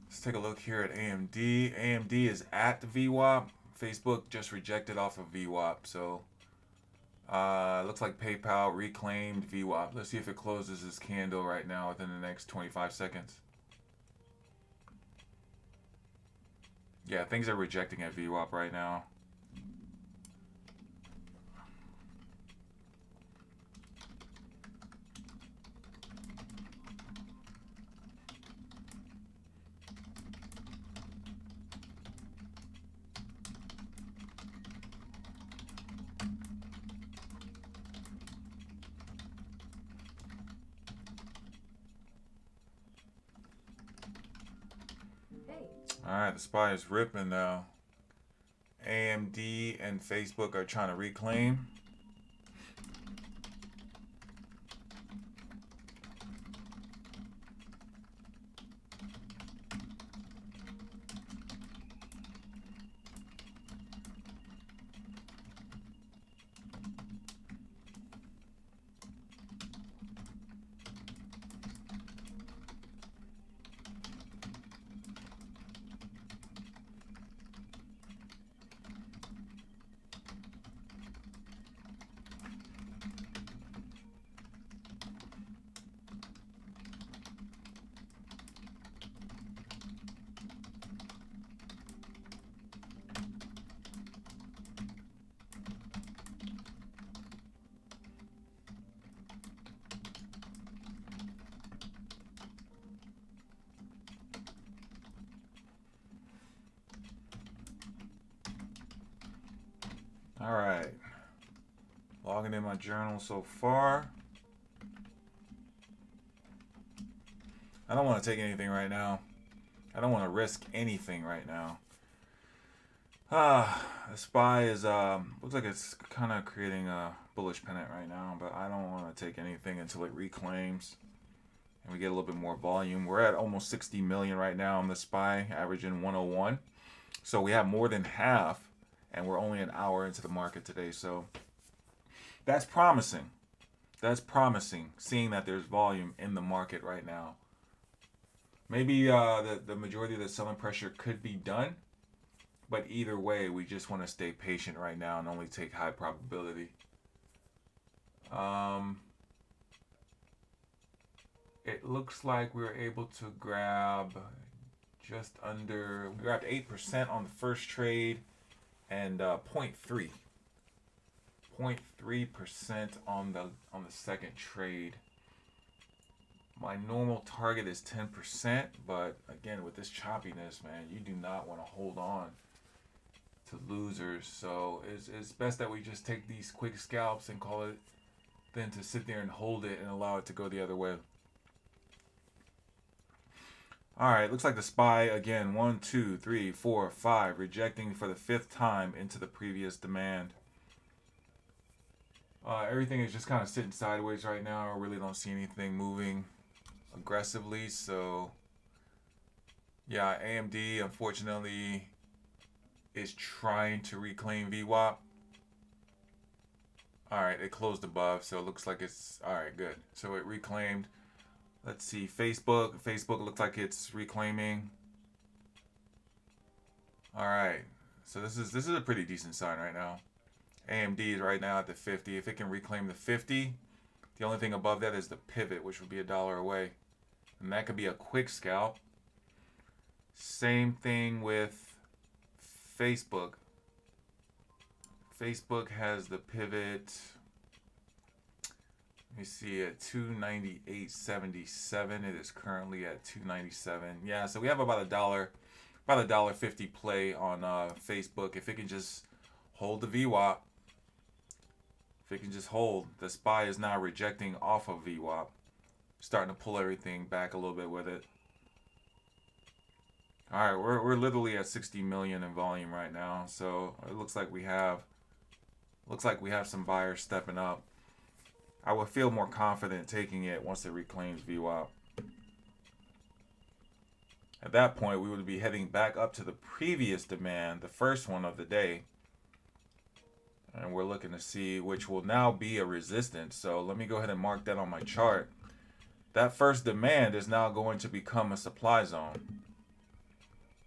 Let's take a look here at AMD. AMD is at the VWAP. Facebook just rejected off of VWAP. So looks like PayPal reclaimed VWAP. Let's see if it closes this candle right now within the next 25 seconds. Yeah, things are rejecting at VWAP right now. Alright, the SPY is ripping now. AMD and Facebook are trying to reclaim. All right. Logging in my journal so far. I don't want to take anything right now. I don't want to risk anything right now. The SPY is looks like it's kind of creating a bullish pennant right now, but I don't want to take anything until it reclaims and we get a little bit more volume. We're at almost 60 million right now on the SPY, averaging 101. So we have more than half, and we're only an hour into the market today. So that's promising. That's promising, seeing that there's volume in the market right now. Maybe the majority of the selling pressure could be done. But either way, we just want to stay patient right now and only take high probability. It looks like we were able to grab just under, we grabbed 8% on the first trade and 0.3% on the second trade. My normal target is 10%, but again, with this choppiness, man, you do not want to hold on to losers. So it's best that we just take these quick scalps and call it, than to sit there and hold it and allow it to go the other way. All right, looks like the SPY again, 1, 2, 3, 4, 5, rejecting for the 5th time into the previous demand. Everything is just kind of sitting sideways right now. I really don't see anything moving aggressively. So yeah, AMD unfortunately is trying to reclaim VWAP. All right, it closed above, so it looks like it's all right. Good. So it reclaimed. Let's see, Facebook. Facebook looks like it's reclaiming. All right. So this is a pretty decent sign right now. AMD is right now at the 50. If it can reclaim the 50, the only thing above that is the pivot, which would be $1 away. And that could be a quick scalp. Same thing with Facebook. Facebook has the pivot. Let me see, at 298.77. It is currently at 297. Yeah, so we have about $1.50 play on Facebook. If it can just hold the VWAP, if it can just hold, the SPY is now rejecting off of VWAP, starting to pull everything back a little bit with it. All right, we're literally at 60 million in volume right now, so it looks like we have some buyers stepping up. I would feel more confident taking it once it reclaims VWAP. At that point, we would be heading back up to the previous demand, the first one of the day. And we're looking to see which will now be a resistance. So let me go ahead and mark that on my chart. That first demand is now going to become a supply zone.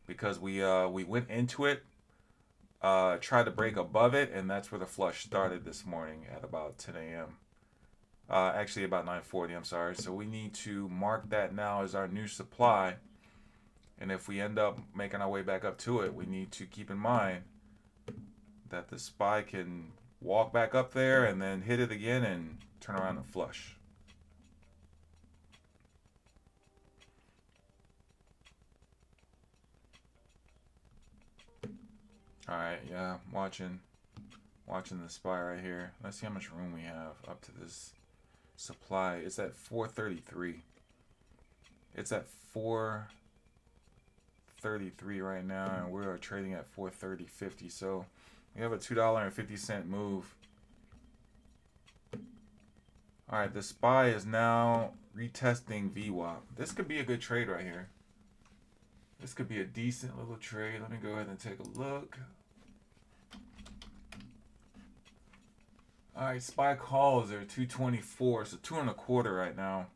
Because we went into it, tried to break above it, and that's where the flush started this morning at about 10 a.m. Actually about 9:40, I'm sorry. So we need to mark that now as our new supply. And if we end up making our way back up to it, we need to keep in mind that the SPY can walk back up there and then hit it again and turn around and flush. All right, yeah, watching the SPY right here. Let's see how much room we have up to this supply. It's at 433. It's at 433 right now, and we're trading at 430.50. So we have a $2.50 move. All right, the SPY is now retesting VWAP. This could be a good trade right here. This could be a decent little trade. Let me go ahead and take a look. All right, SPY calls are 224, so 2.25 right now.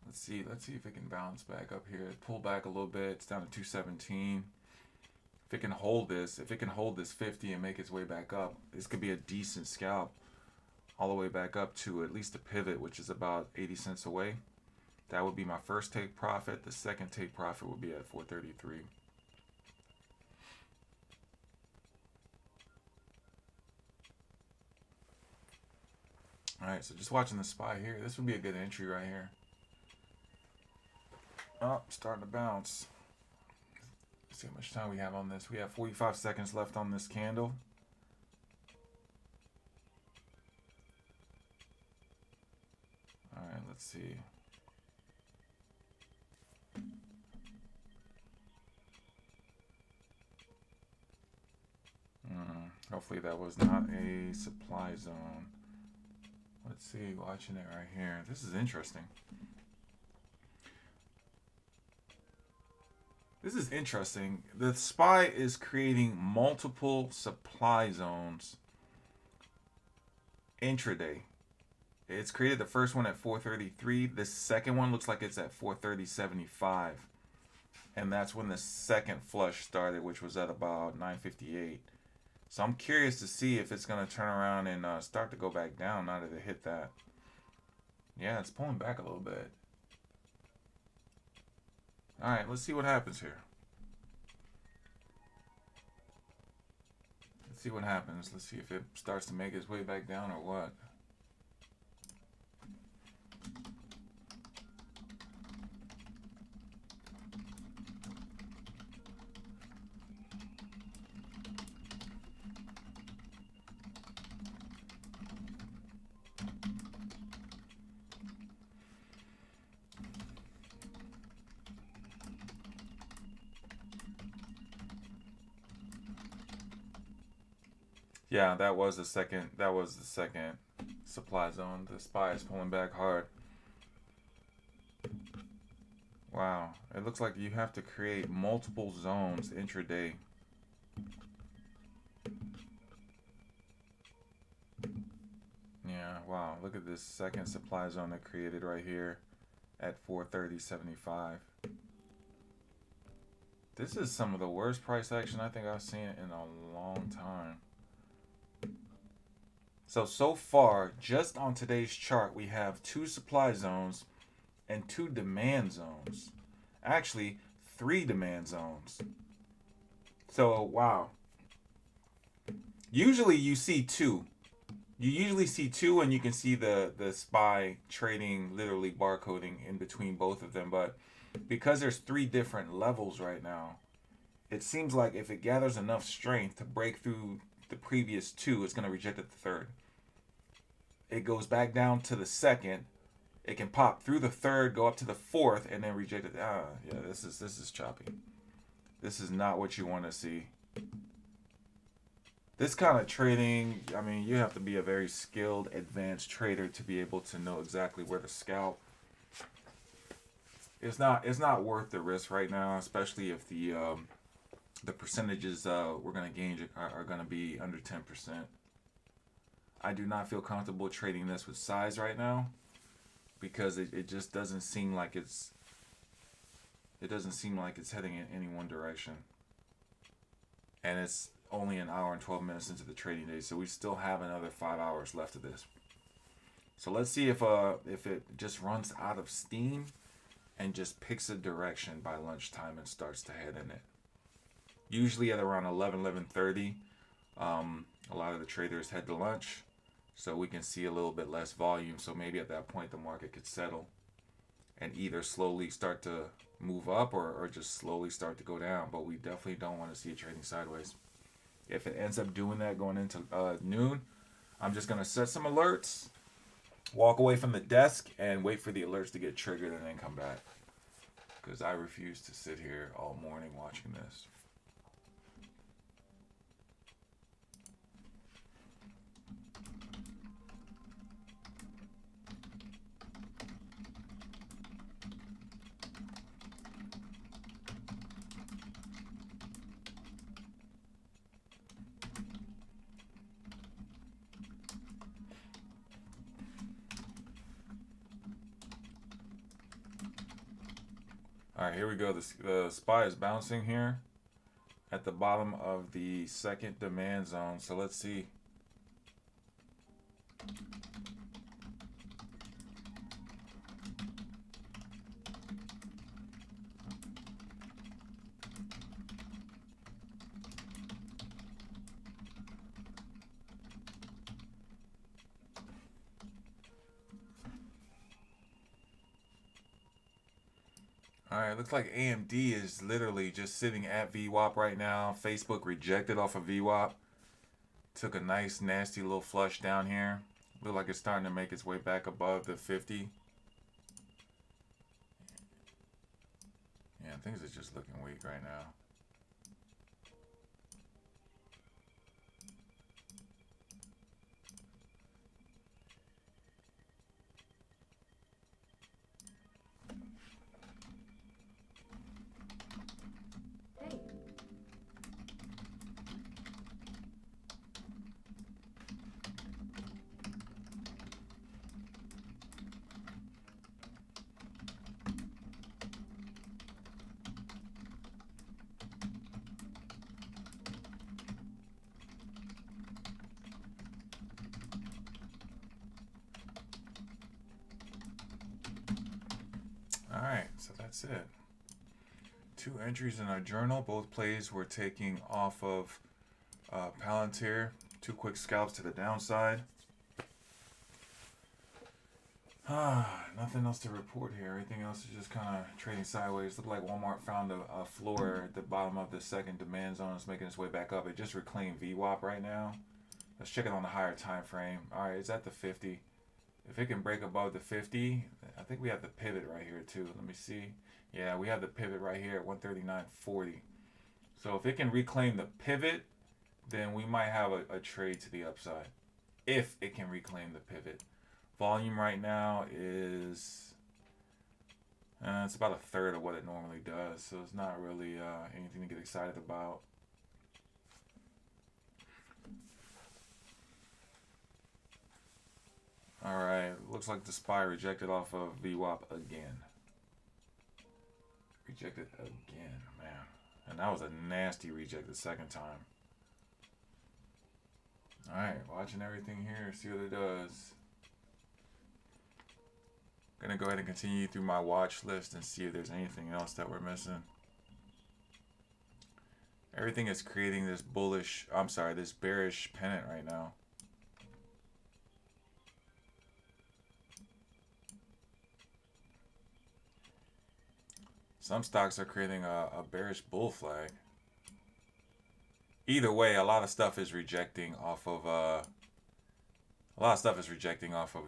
Let's see if it can bounce back up here. Pull back a little bit. It's down to 217. If it can hold this 50 and make its way back up, this could be a decent scalp all the way back up to at least the pivot, which is about 80 cents away. That would be my first take profit. The second take profit would be at 433. All right, so just watching the SPY here. This would be a good entry right here. Oh, starting to bounce. Let's see how much time we have on this. We have 45 seconds left on this candle. Let's see. Hopefully that was not a supply zone. Let's see, watching it right here. This is interesting. This is interesting. The SPY is creating multiple supply zones intraday. It's created the first one at 433. The second one looks like it's at 430.75. And that's when the second flush started, which was at about 958. So I'm curious to see if it's going to turn around and start to go back down now that it hit that. Yeah, it's pulling back a little bit. All right, let's see what happens here. Let's see what happens. Let's see if it starts to make its way back down or what. Yeah, that was the second. That was the second supply zone. The SPY is pulling back hard. Wow, it looks like you have to create multiple zones intraday. Yeah, wow. Look at this second supply zone that created right here at 430.75. This is some of the worst price action I think I've seen in a long time. So far, just on today's chart, we have 2 supply zones and 2 demand zones. Actually, 3 demand zones. So, wow. Usually you see 2. You usually see 2 and you can see the SPY trading, literally barcoding in between both of them. But because there's 3 different levels right now, it seems like if it gathers enough strength to break through the previous 2, it's going to reject it the third. It goes back down to the second. It can pop through the third, go up to the fourth, and then reject it. Yeah, this is choppy. This is not what you want to see. This kind of trading, I mean, you have to be a very skilled, advanced trader to be able to know exactly where to scalp. It's not worth the risk right now, especially if the percentages we're gonna gain are gonna be under 10%. I do not feel comfortable trading this with size right now because it just doesn't seem like it's heading in any one direction. And it's only an hour and 12 minutes into the trading day, so we still have another 5 hours left of this. So let's see if it just runs out of steam and just picks a direction by lunchtime and starts to head in it. Usually at around 11:30, a lot of the traders head to lunch, so we can see a little bit less volume. So maybe at that point the market could settle and either slowly start to move up or just slowly start to go down. But we definitely don't want to see it trading sideways. If it ends up doing that going into noon, I'm just going to set some alerts, walk away from the desk, and wait for the alerts to get triggered and then come back. Because I refuse to sit here all morning watching this. All right, here we go. The SPY is bouncing here at the bottom of the second demand zone. So let's see. All right, looks like AMD is literally just sitting at VWAP right now. Facebook rejected off of VWAP. Took a nice, nasty little flush down here. Look like it's starting to make its way back above the 50. Man, things are just looking weak right now. Hey. Alright, so that's it. 2 entries in our journal. Both plays were taking off of Palantir. 2 quick scalps to the downside. Nothing else to report here. Everything else is just kind of trading sideways. Looked like Walmart found a floor at the bottom of the second demand zone. It's making its way back up. It just reclaimed VWAP right now. Let's check it on the higher time frame. All right, it's at the 50. If it can break above the 50, I think we have the pivot right here too. Let me see. Yeah, we have the pivot right here at 139.40. So if it can reclaim the pivot, then we might have a trade to the upside. If it can reclaim the pivot. Volume right now is it's about a third of what it normally does, so it's not really anything to get excited about. All right, looks like the SPY rejected off of VWAP again. Rejected again, man, and that was a nasty reject the second time. All right, watching everything here, see what it does. Gonna go ahead and continue through my watch list and see if there's anything else that we're missing. Everything is creating this this bearish pennant right now. Some stocks are creating a bearish bull flag. Either way, a lot of stuff is rejecting off of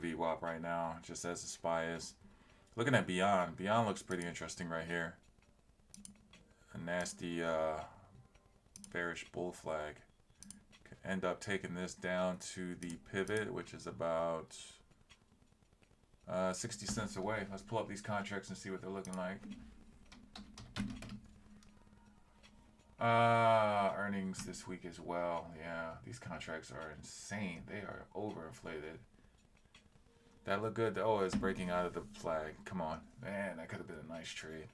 VWAP right now, just as the SPY is. Looking at Beyond. Beyond looks pretty interesting right here. A nasty bearish bull flag. Could end up taking this down to the pivot, which is about 60 cents away. Let's pull up these contracts and see what they're looking like. Earnings this week as well. Yeah, these contracts are insane. They are overinflated. That looked good. Oh, it's breaking out of the flag. Come on. Man, that could have been a nice trade.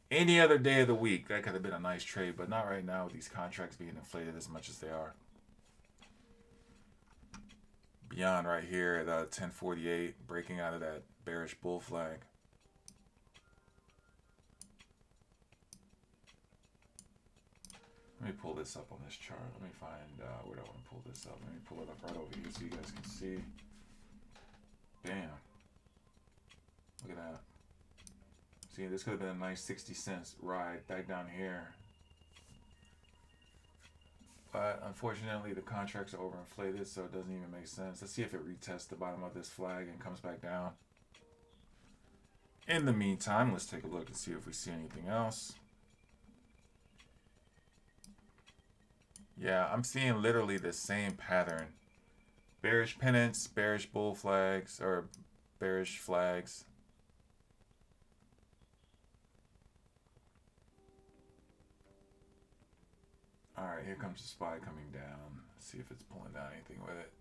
Any other day of the week, that could have been a nice trade, but not right now with these contracts being inflated as much as they are. Beyond right here at 1048, breaking out of that bearish bull flag. Let me pull this up on this chart. Let me find, where do I want to pull this up? Let me pull it up right over here so you guys can see. Bam. Look at that. See, this could have been a nice 60 cents ride back down here. But unfortunately, the contracts are overinflated, so it doesn't even make sense. Let's see if it retests the bottom of this flag and comes back down. In the meantime, let's take a look and see if we see anything else. Yeah, I'm seeing literally the same pattern. Bearish pennants, bearish bull flags, or bearish flags. Alright, here comes the SPY coming down. Let's see if it's pulling down anything with it.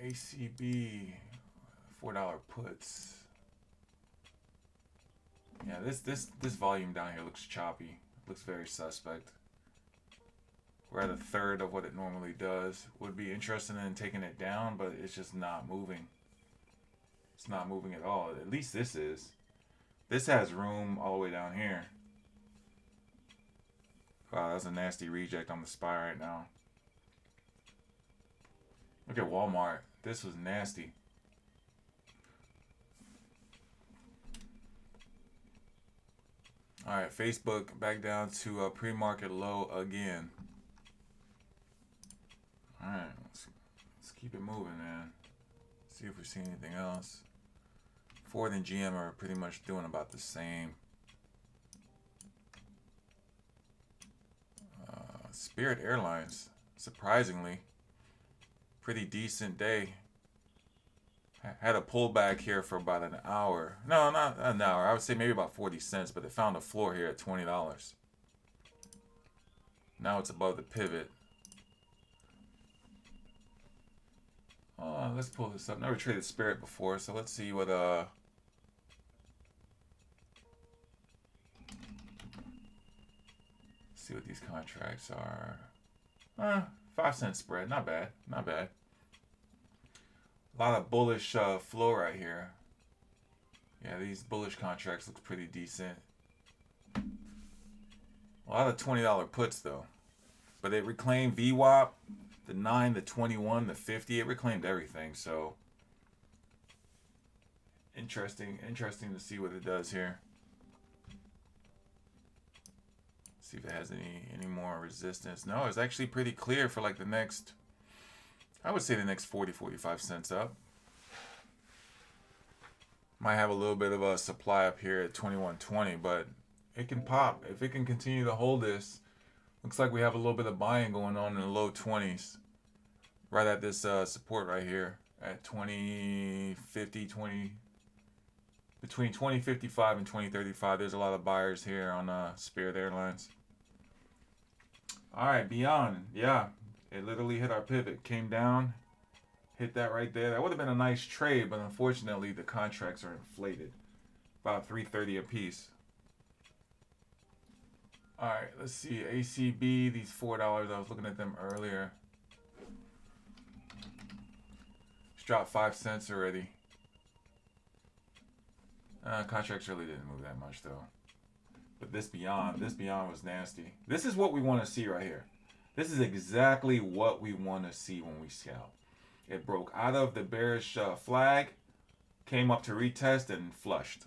ACB, $4 puts. Yeah, this volume down here looks choppy. Looks very suspect. We're at a third of what it normally does. Would be interested in taking it down, but it's just not moving. It's not moving at all. At least this is. This has room all the way down here. Wow, that's a nasty reject on the SPY right now. Look at Walmart. This was nasty. All right, Facebook back down to a pre-market low again. All right, let's keep it moving, man. See if we see anything else. Ford and GM are pretty much doing about the same. Spirit Airlines, surprisingly, pretty decent day. Had a pullback here for about an hour. No, not an hour. I would say maybe about 40 cents, but it found a floor here at $20. Now it's above the pivot. Let's pull this up. Never traded Spirit before, so let's see what see what these contracts are. 5-cent spread. Not bad. Not bad. A lot of bullish flow right here. Yeah, these bullish contracts look pretty decent. A lot of $20 puts though. But it reclaimed VWAP, the 9, the 21, the 50. It reclaimed everything. So interesting to see what it does here. See if it has any more resistance. No, it's actually pretty clear for like the next, I would say the next 40-45 cents up. Might have a little bit of a supply up here at 21.20, but it can pop if it can continue to hold this. Looks like we have a little bit of buying going on in the low 20s, right at this support right here at 20.50, 20 between 20.55 and 20.35. There's a lot of buyers here on Spirit Airlines. All right, beyond, yeah, it literally hit our pivot, came down, hit that right there. That would have been a nice trade, but unfortunately the contracts are inflated, about $3.30 a piece. All right, let's see, ACB, these $4, I was looking at them earlier. It's dropped 5 cents already. Contracts really didn't move that much though. But this beyond was nasty. This is what we want to see right here. This is exactly what we want to see when we scalp. It broke out of the bearish flag, came up to retest and flushed.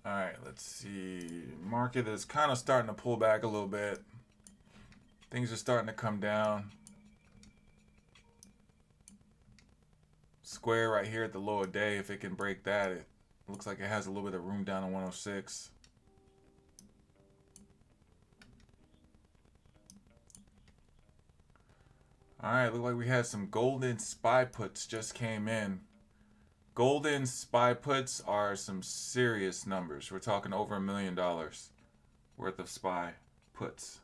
All right, let's see. Market is kind of starting to pull back a little bit. Things are starting to come down. Square right here at the low of day. If it can break that, it looks like it has a little bit of room down to 106. All right, look like we had some golden SPY puts just came in. Golden SPY puts are some serious numbers. We're talking over $1 million worth of SPY puts.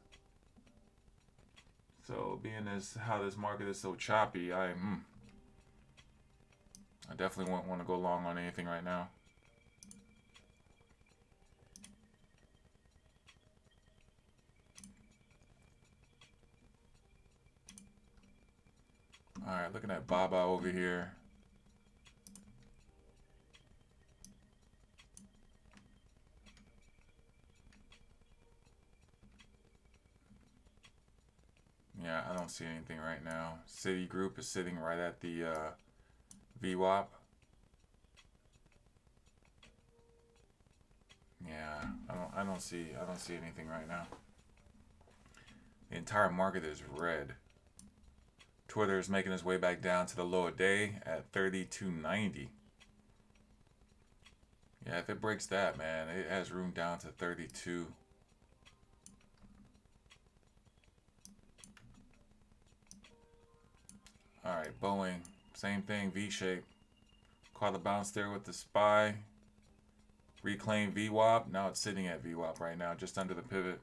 So being as how this market is so choppy, I definitely won't want to go long on anything right now. All right, looking at Baba over here. Yeah, I don't see anything right now. Citigroup is sitting right at the VWAP. Yeah, I don't see anything right now. The entire market is red. Twitter is making its way back down to the low of day at 32.90. Yeah, if it breaks that, man, it has room down to 32. All right, Boeing, same thing, V-shape. Caught a bounce there with the SPY. Reclaim VWAP. Now it's sitting at VWAP right now, just under the pivot.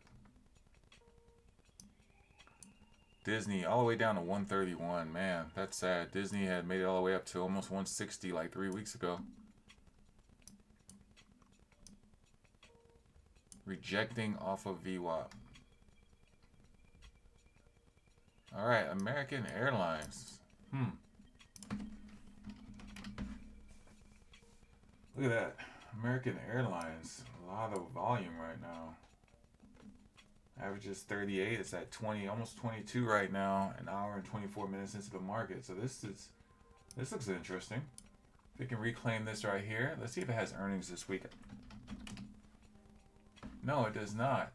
Disney all the way down to 131. Man, that's sad. Disney had made it all the way up to almost 160 like 3 weeks ago. Rejecting off of VWAP. All right, American Airlines. Look at that. American Airlines. A lot of volume right now. Average is 38. It's at 20, almost 22 right now. An hour and 24 minutes into the market. So this looks interesting. We can reclaim this right here. Let's see if it has earnings this week. No, it does not.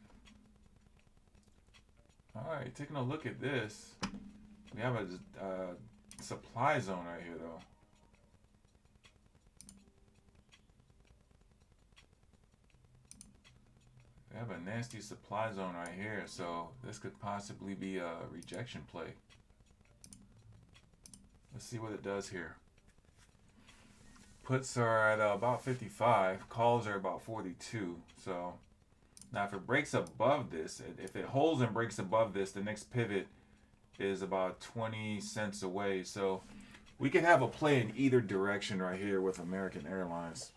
All right, taking a look at this. We have a supply zone right here, though. We have a nasty supply zone right here, so this could possibly be a rejection play. Let's see what it does here. Puts are at about 55. Calls are about 42. So now if it breaks above this, if it holds and breaks above this, the next pivot is about 20 cents away. So we can have a play in either direction right here with American Airlines.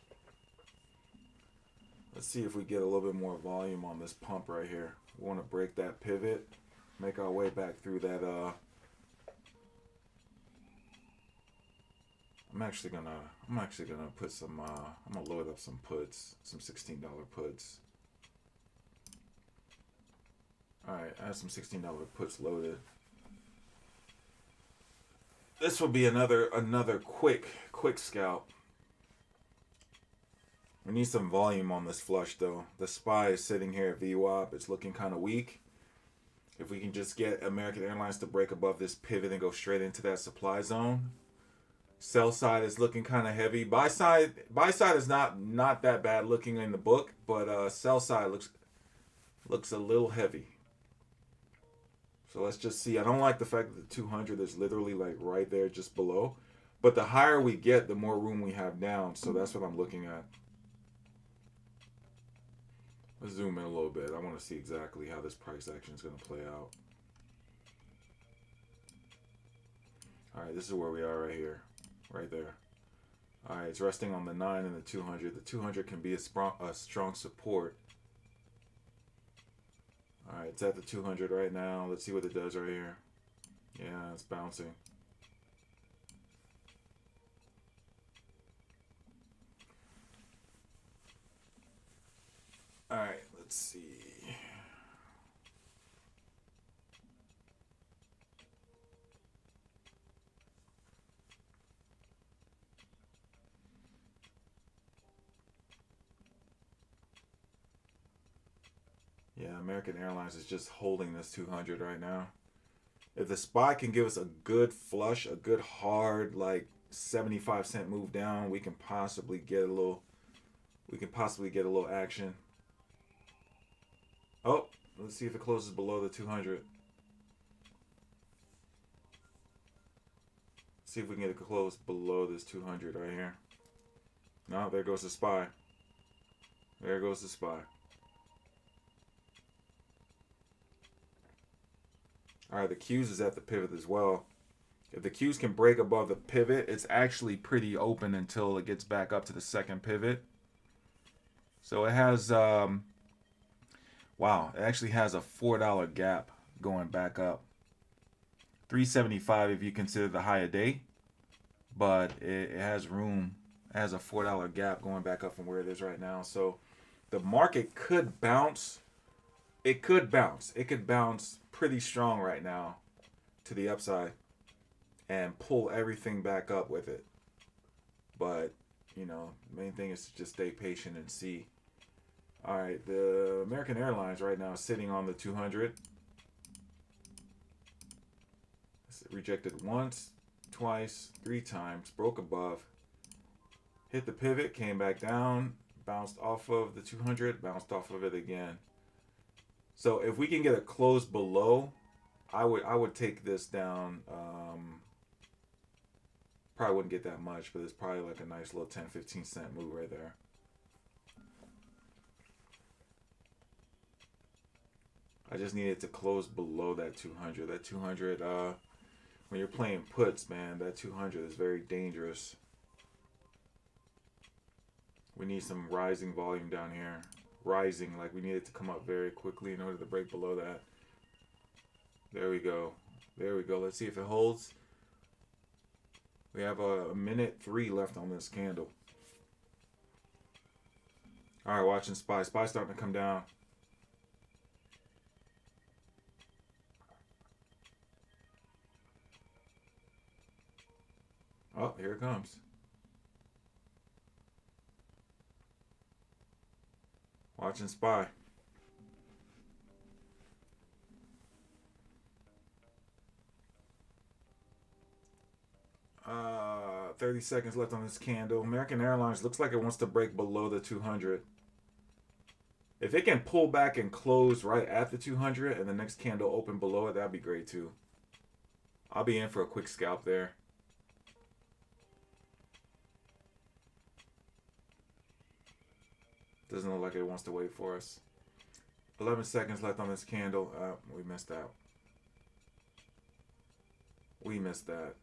Let's see if we get a little bit more volume on this pump right here. We want to break that pivot, make our way back through that. I'm actually gonna put some. I'm gonna load up some puts, some $16 puts. All right, I have some $16 puts loaded. This will be another quick scalp. We need some volume on this flush though. The SPY is sitting here at VWAP. It's looking kind of weak. If we can just get American Airlines to break above this pivot and go straight into that supply zone. Sell side is looking kind of heavy. Buy side is not that bad looking in the book, but sell side looks a little heavy. So let's just see. I don't like the fact that the 200 is literally like right there just below. But the higher we get, the more room we have down. So that's what I'm looking at. Let's zoom in a little bit. I want to see exactly how this price action is going to play out. All right, this is where we are right here. Right there. All right, it's resting on the 9 and the 200. The 200 can be a strong support. All right, it's at the 200 right now. Let's see what it does right here. Yeah, it's bouncing. All right, let's see. Yeah, American Airlines is just holding this 200 right now. If the SPY can give us a good flush, a good hard like 75-cent move down, we can possibly get a little action. Oh, let's see if it closes below the 200. See if we can get it close below this 200 right here. No, there goes the SPY. There goes the SPY. All right, the Qs is at the pivot as well. If the Qs can break above the pivot, it's actually pretty open until it gets back up to the second pivot. So it has, wow, it actually has a $4 gap going back up. 375 if you consider the high a day, but it has room. It has a $4 gap going back up from where it is right now. So the market could bounce. It could bounce. It could bounce pretty strong right now to the upside and pull everything back up with it. But, you know, the main thing is to just stay patient and see. All right, the American Airlines right now is sitting on the 200. It's rejected once, twice, 3 times, broke above, hit the pivot, came back down, bounced off of the 200, bounced off of it again. So if we can get a close below, I would take this down. Probably wouldn't get that much, but it's probably like a nice little 10-15 cent move right there. I just needed to close below that 200. That 200, when you're playing puts, man, that 200 is very dangerous. We need some rising volume down here. Rising, like we need it to come up very quickly in order to break below that. There we go. There we go. Let's see if it holds. We have a minute 3 left on this candle. All right, watching SPY. SPY starting to come down. Oh, here it comes. Watching SPY. 30 seconds left on this candle. American Airlines looks like it wants to break below the 200. If it can pull back and close right at the 200 and the next candle open below it, that'd be great too. I'll be in for a quick scalp there. Doesn't look like it wants to wait for us. 11 seconds left on this candle. We missed that. We missed that.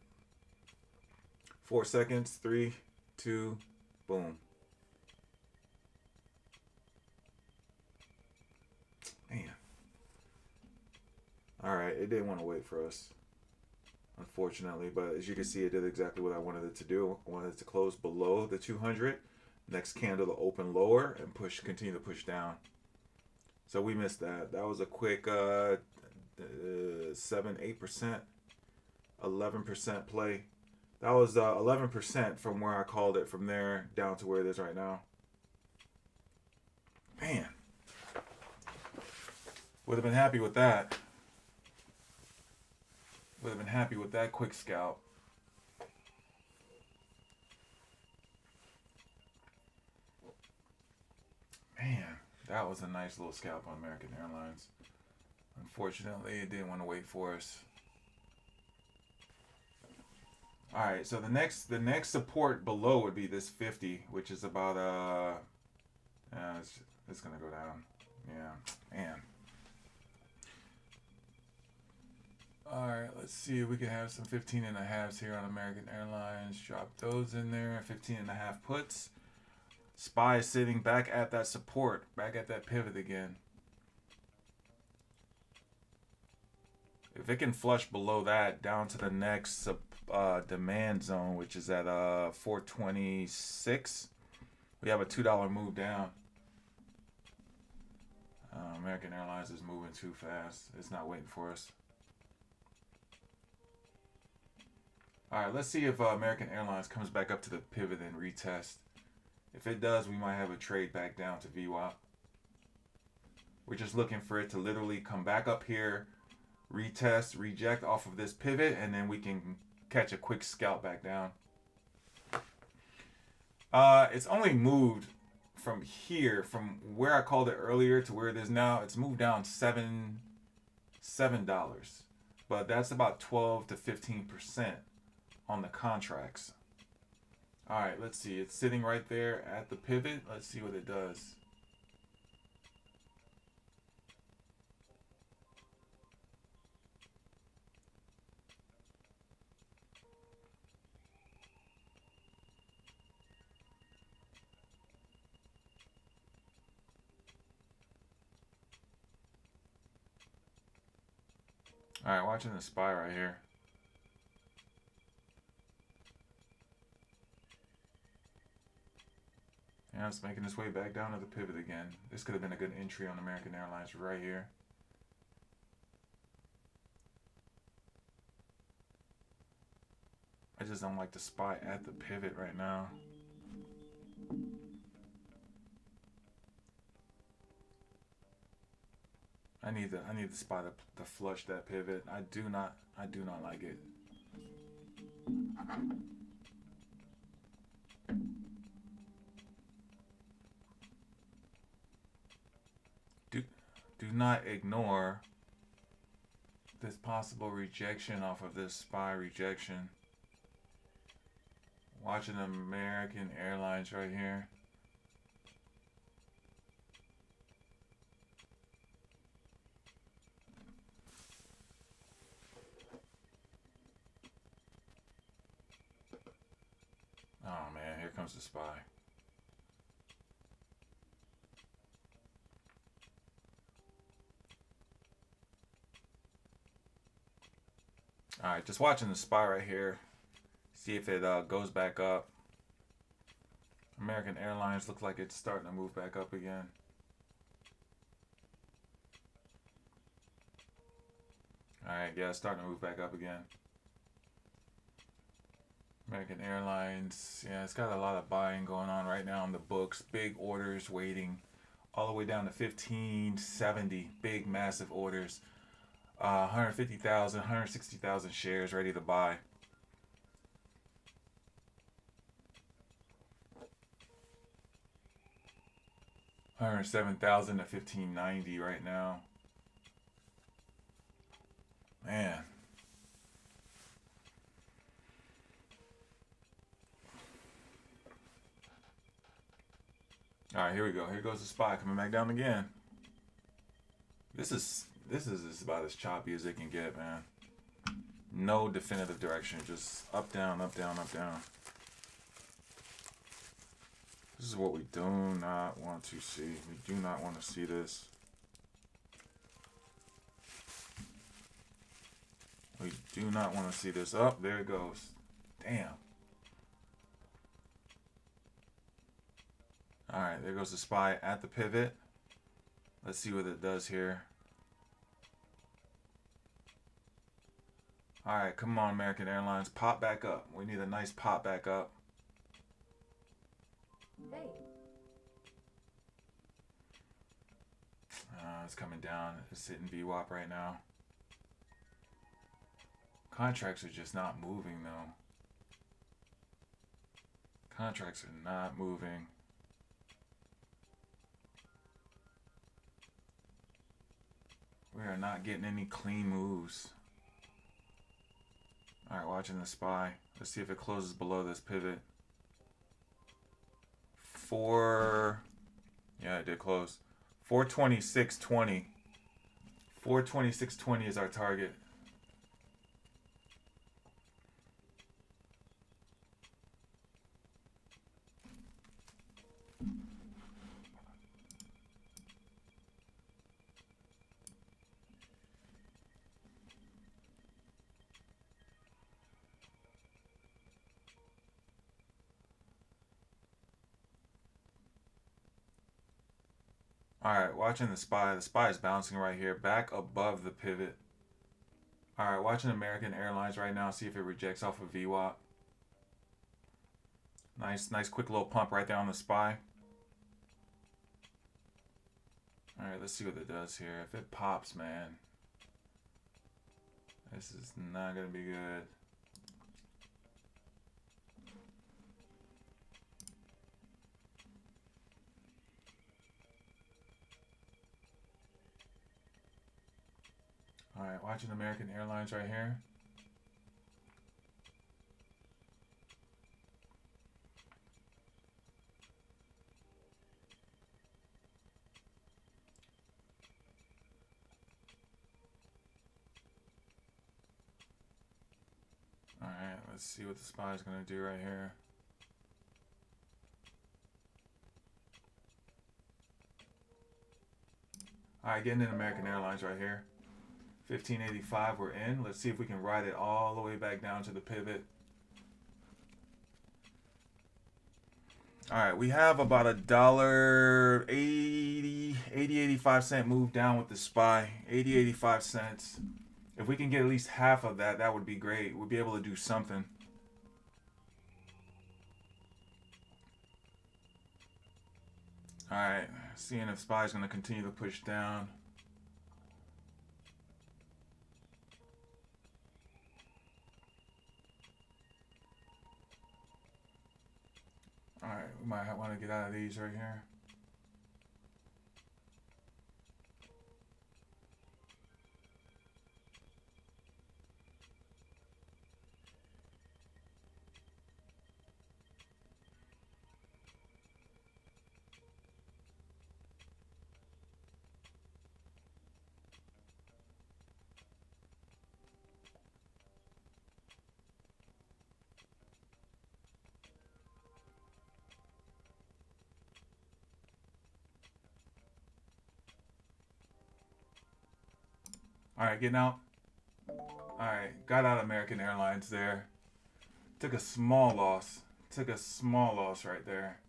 4 seconds. 3, 2, boom. Man. Alright, it didn't want to wait for us, unfortunately. But as you can see, it did exactly what I wanted it to do. I wanted it to close below the 200. Next candle to open lower and continue to push down. So we missed that. That was a quick 7, 8%, 11% play. That was 11% from where I called it from there down to where it is right now. Man. Would have been happy with that. Would have been happy with that quick scalp. Man, that was a nice little scalp on American Airlines. Unfortunately, it didn't want to wait for us. All right, so the next support below would be this 50, which is about it's gonna go down. Yeah, man. All right, let's see if we can have some 15.5s here on American Airlines. Drop those in there. 15.5 puts. SPY is sitting back at that support, back at that pivot again. If it can flush below that down to the next demand zone, which is at 426, we have a $2 move down. American Airlines is moving too fast. It's not waiting for us. All right, let's see if American Airlines comes back up to the pivot and retest. If it does, we might have a trade back down to VWAP. We're just looking for it to literally come back up here, retest, reject off of this pivot, and then we can catch a quick scalp back down. It's only moved from here, from where I called it earlier to where it is now. It's moved down $7, but that's about 12 to 15% on the contracts. All right, let's see. It's sitting right there at the pivot. Let's see what it does. All right, watching the SPY right here. Yeah, it's making its way back down to the pivot again. This could have been a good entry on American Airlines right here. I just don't like the SPY at the pivot right now. I need the SPY to flush that pivot. I do not like it. Do not ignore this possible rejection off of this SPY rejection. Watching American Airlines right here. Oh man, here comes the SPY. Alright, just watching the SPY right here. See if it goes back up. American Airlines looks like it's starting to move back up again. Alright, yeah, it's starting to move back up again. American Airlines, yeah, it's got a lot of buying going on right now on the books. Big orders waiting all the way down to 1570. Big, massive orders. 150,000, 160,000 shares ready to buy. 107,000 to 1590 right now. Man. All right, here we go. Here goes the SPY coming back down again. This is about as choppy as it can get, man. No definitive direction, just up, down, up, down, up, down. This is what we do not want to see. We do not want to see this. We do not want to see this. Up, there it goes. Damn. All right, there goes the SPY at the pivot. Let's see what it does here. All right, come on, American Airlines. Pop back up. We need a nice pop back up. Hey. It's coming down. It's hitting VWAP right now. Contracts are just not moving, though. Contracts are not moving. We are not getting any clean moves. Alright, watching the SPY. Let's see if it closes below this pivot. Yeah, it did close. 426.20. 426.20 is our target. Alright, watching the SPY. The SPY is bouncing right here, back above the pivot. Alright, watching American Airlines right now, see if it rejects off of VWAP. Nice quick little pump right there on the SPY. Alright, let's see what it does here. If it pops, man, this is not going to be good. Alright, watching American Airlines right here. Alright, let's see what the SPY is going to do right here. Alright, getting in American Airlines right here. 1585, we're in. Let's see if we can ride it all the way back down to the pivot. Alright, we have about $1.80, 85 cent move down with the SPY. 85 cents. If we can get at least half of that, that would be great. We'll be able to do something. Alright, seeing if SPY is going to continue to push down. Alright, we might want to get out of these right here. Alright, getting out. Alright, got out of American Airlines there. Took a small loss. Took a small loss right there.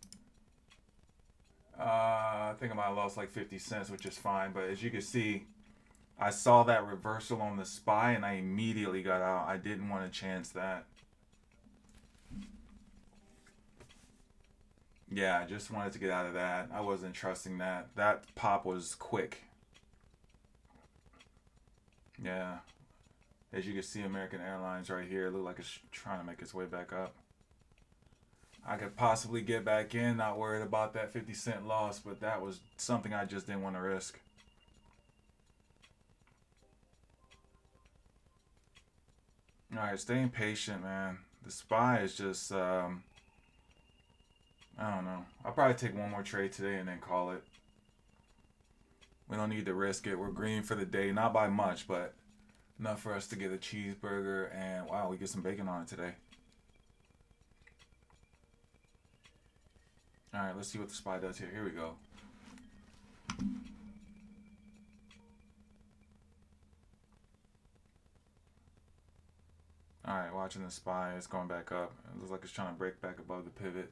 I think I might have lost like 50 cents, which is fine. But as you can see, I saw that reversal on the SPY and I immediately got out. I didn't want to chance that. Yeah, I just wanted to get out of that. I wasn't trusting that. That pop was quick. Yeah. As you can see, American Airlines right here look like it's trying to make its way back up. I could possibly get back in, not worried about that 50-cent loss, but that was something I just didn't want to risk. All right, staying patient, man. The SPY is just, I don't know. I'll probably take one more trade today and then call it. We don't need to risk it. We're green for the day, not by much, but enough for us to get a cheeseburger, and wow, we get some bacon on it today. All right, let's see what the SPY does here. Here we go. All right, watching the SPY. It's going back up. It looks like it's trying to break back above the pivot.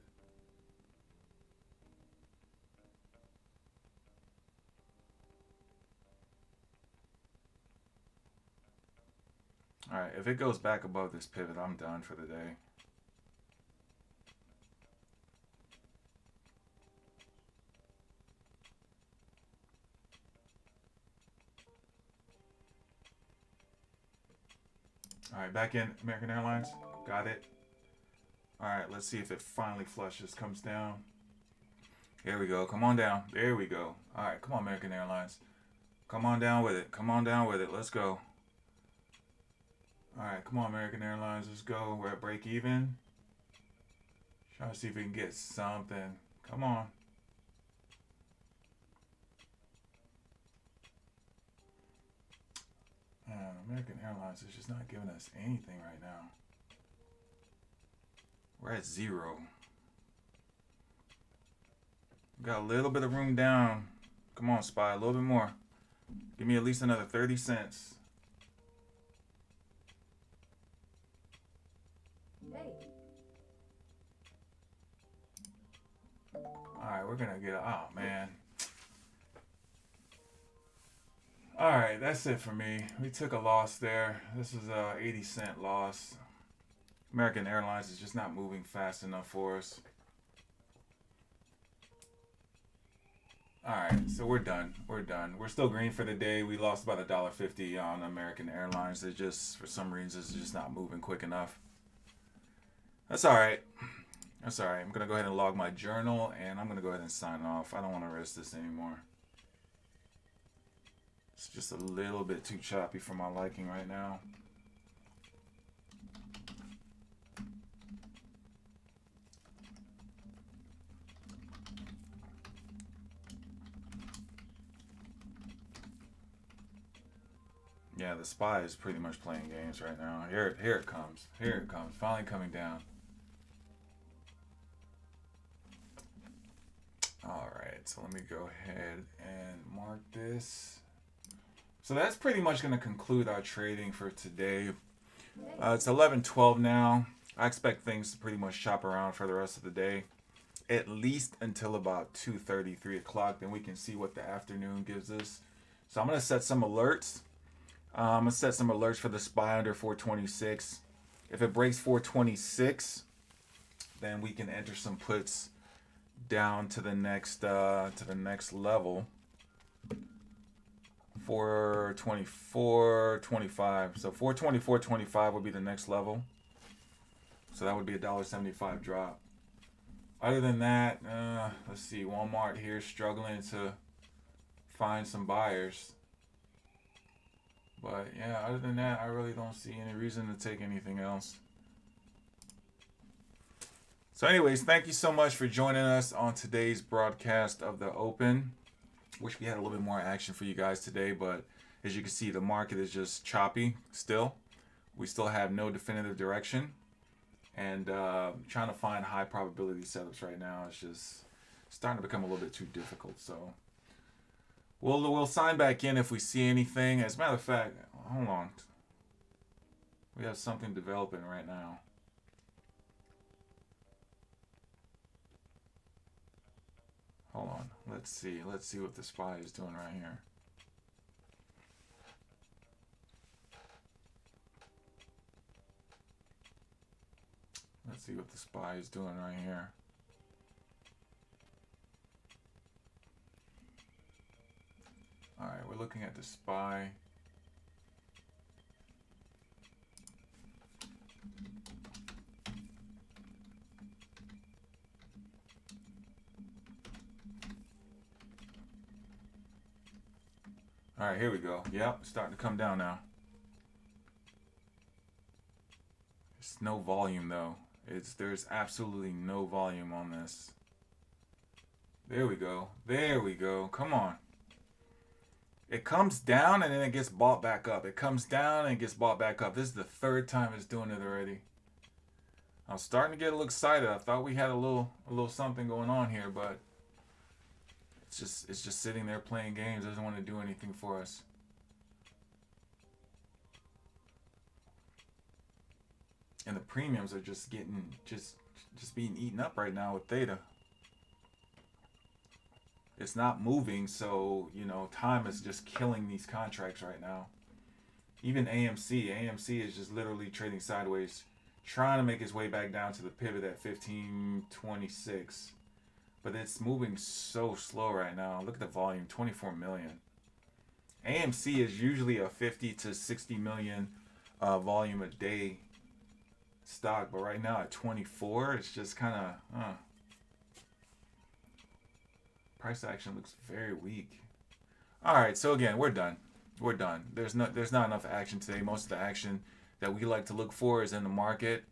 All right, if it goes back above this pivot, I'm done for the day. All right, back in American Airlines. Got it. All right, let's see if it finally flushes, comes down. Here we go. Come on down. There we go. All right, come on, American Airlines. Come on down with it. Come on down with it. Let's go. All right, come on, American Airlines. Let's go. We're at break even. Trying to see if we can get something. Come on. American Airlines is just not giving us anything right now. We're at 0. Got a little bit of room down. Come on, SPY, a little bit more. Give me at least another 30 cents. Hey. Alright, we're gonna get, oh man. Alright, that's it for me. We took a loss there. This is a 80-cent loss. American Airlines is just not moving fast enough for us. Alright, so we're done. We're done. We're still green for the day. We lost about $1.50 on American Airlines. It just, for some reason, it's just not moving quick enough. That's alright. That's alright. I'm going to go ahead and log my journal, and I'm going to go ahead and sign off. I don't want to risk this anymore. It's just a little bit too choppy for my liking right now. Yeah, the SPY is pretty much playing games right now. Here it comes. Here it comes. Finally coming down. Alright, so let me go ahead and mark this. So that's pretty much going to conclude our trading for today. It's 11:12 now. I expect things to pretty much shop around for the rest of the day. At least until about 2:30, 3 o'clock. Then we can see what the afternoon gives us. So I'm going to set some alerts. I'm going to set some alerts for the SPY under 426. If it breaks 426, then we can enter some puts down to the next level. 424.25. So 424.25 would be the next level. So that would be a $1.75 drop. Other than that, let's see. Walmart here struggling to find some buyers. But yeah, other than that, I really don't see any reason to take anything else. So anyways, thank you so much for joining us on today's broadcast of the Open. Wish we had a little bit more action for you guys today, but as you can see, the market is just choppy still. We still have no definitive direction. And trying to find high probability setups right now is just starting to become a little bit too difficult. So we'll sign back in if we see anything. As a matter of fact, hold on. We have something developing right now. Hold on. Let's see. Let's see what the SPY is doing right here. Let's see what the SPY is doing right here. Alright, we're looking at the SPY. All right, here we go. Yep, it's starting to come down now. There's no volume though. There's absolutely no volume on this. There we go. There we go. Come on. It comes down and then it gets bought back up. It comes down and it gets bought back up. This is the third time it's doing it already. I was starting to get a little excited. I thought we had a little something going on here, but it's just sitting there playing games. It doesn't want to do anything for us. And the premiums are just getting just being eaten up right now with theta. It's not moving, so time is just killing these contracts right now. Even AMC is just literally trading sideways, trying to make its way back down to the pivot at 1526. But it's moving so slow right now. Look at the volume, 24 million. AMC is usually a 50 to 60 million volume a day stock, but right now at 24, it's just kind of price action looks very weak. All right, so again, we're done. There's not enough action today. Most of the action that we like to look for is in the market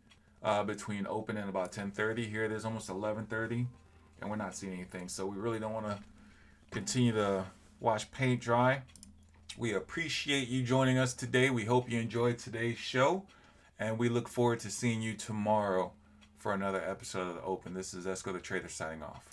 between open and about 10:30. Here it is almost 11:30, and we're not seeing anything. So we really don't want to continue to watch paint dry. We appreciate you joining us today. We hope you enjoyed today's show, and we look forward to seeing you tomorrow for another episode of The Open. This is Esco the Trader signing off.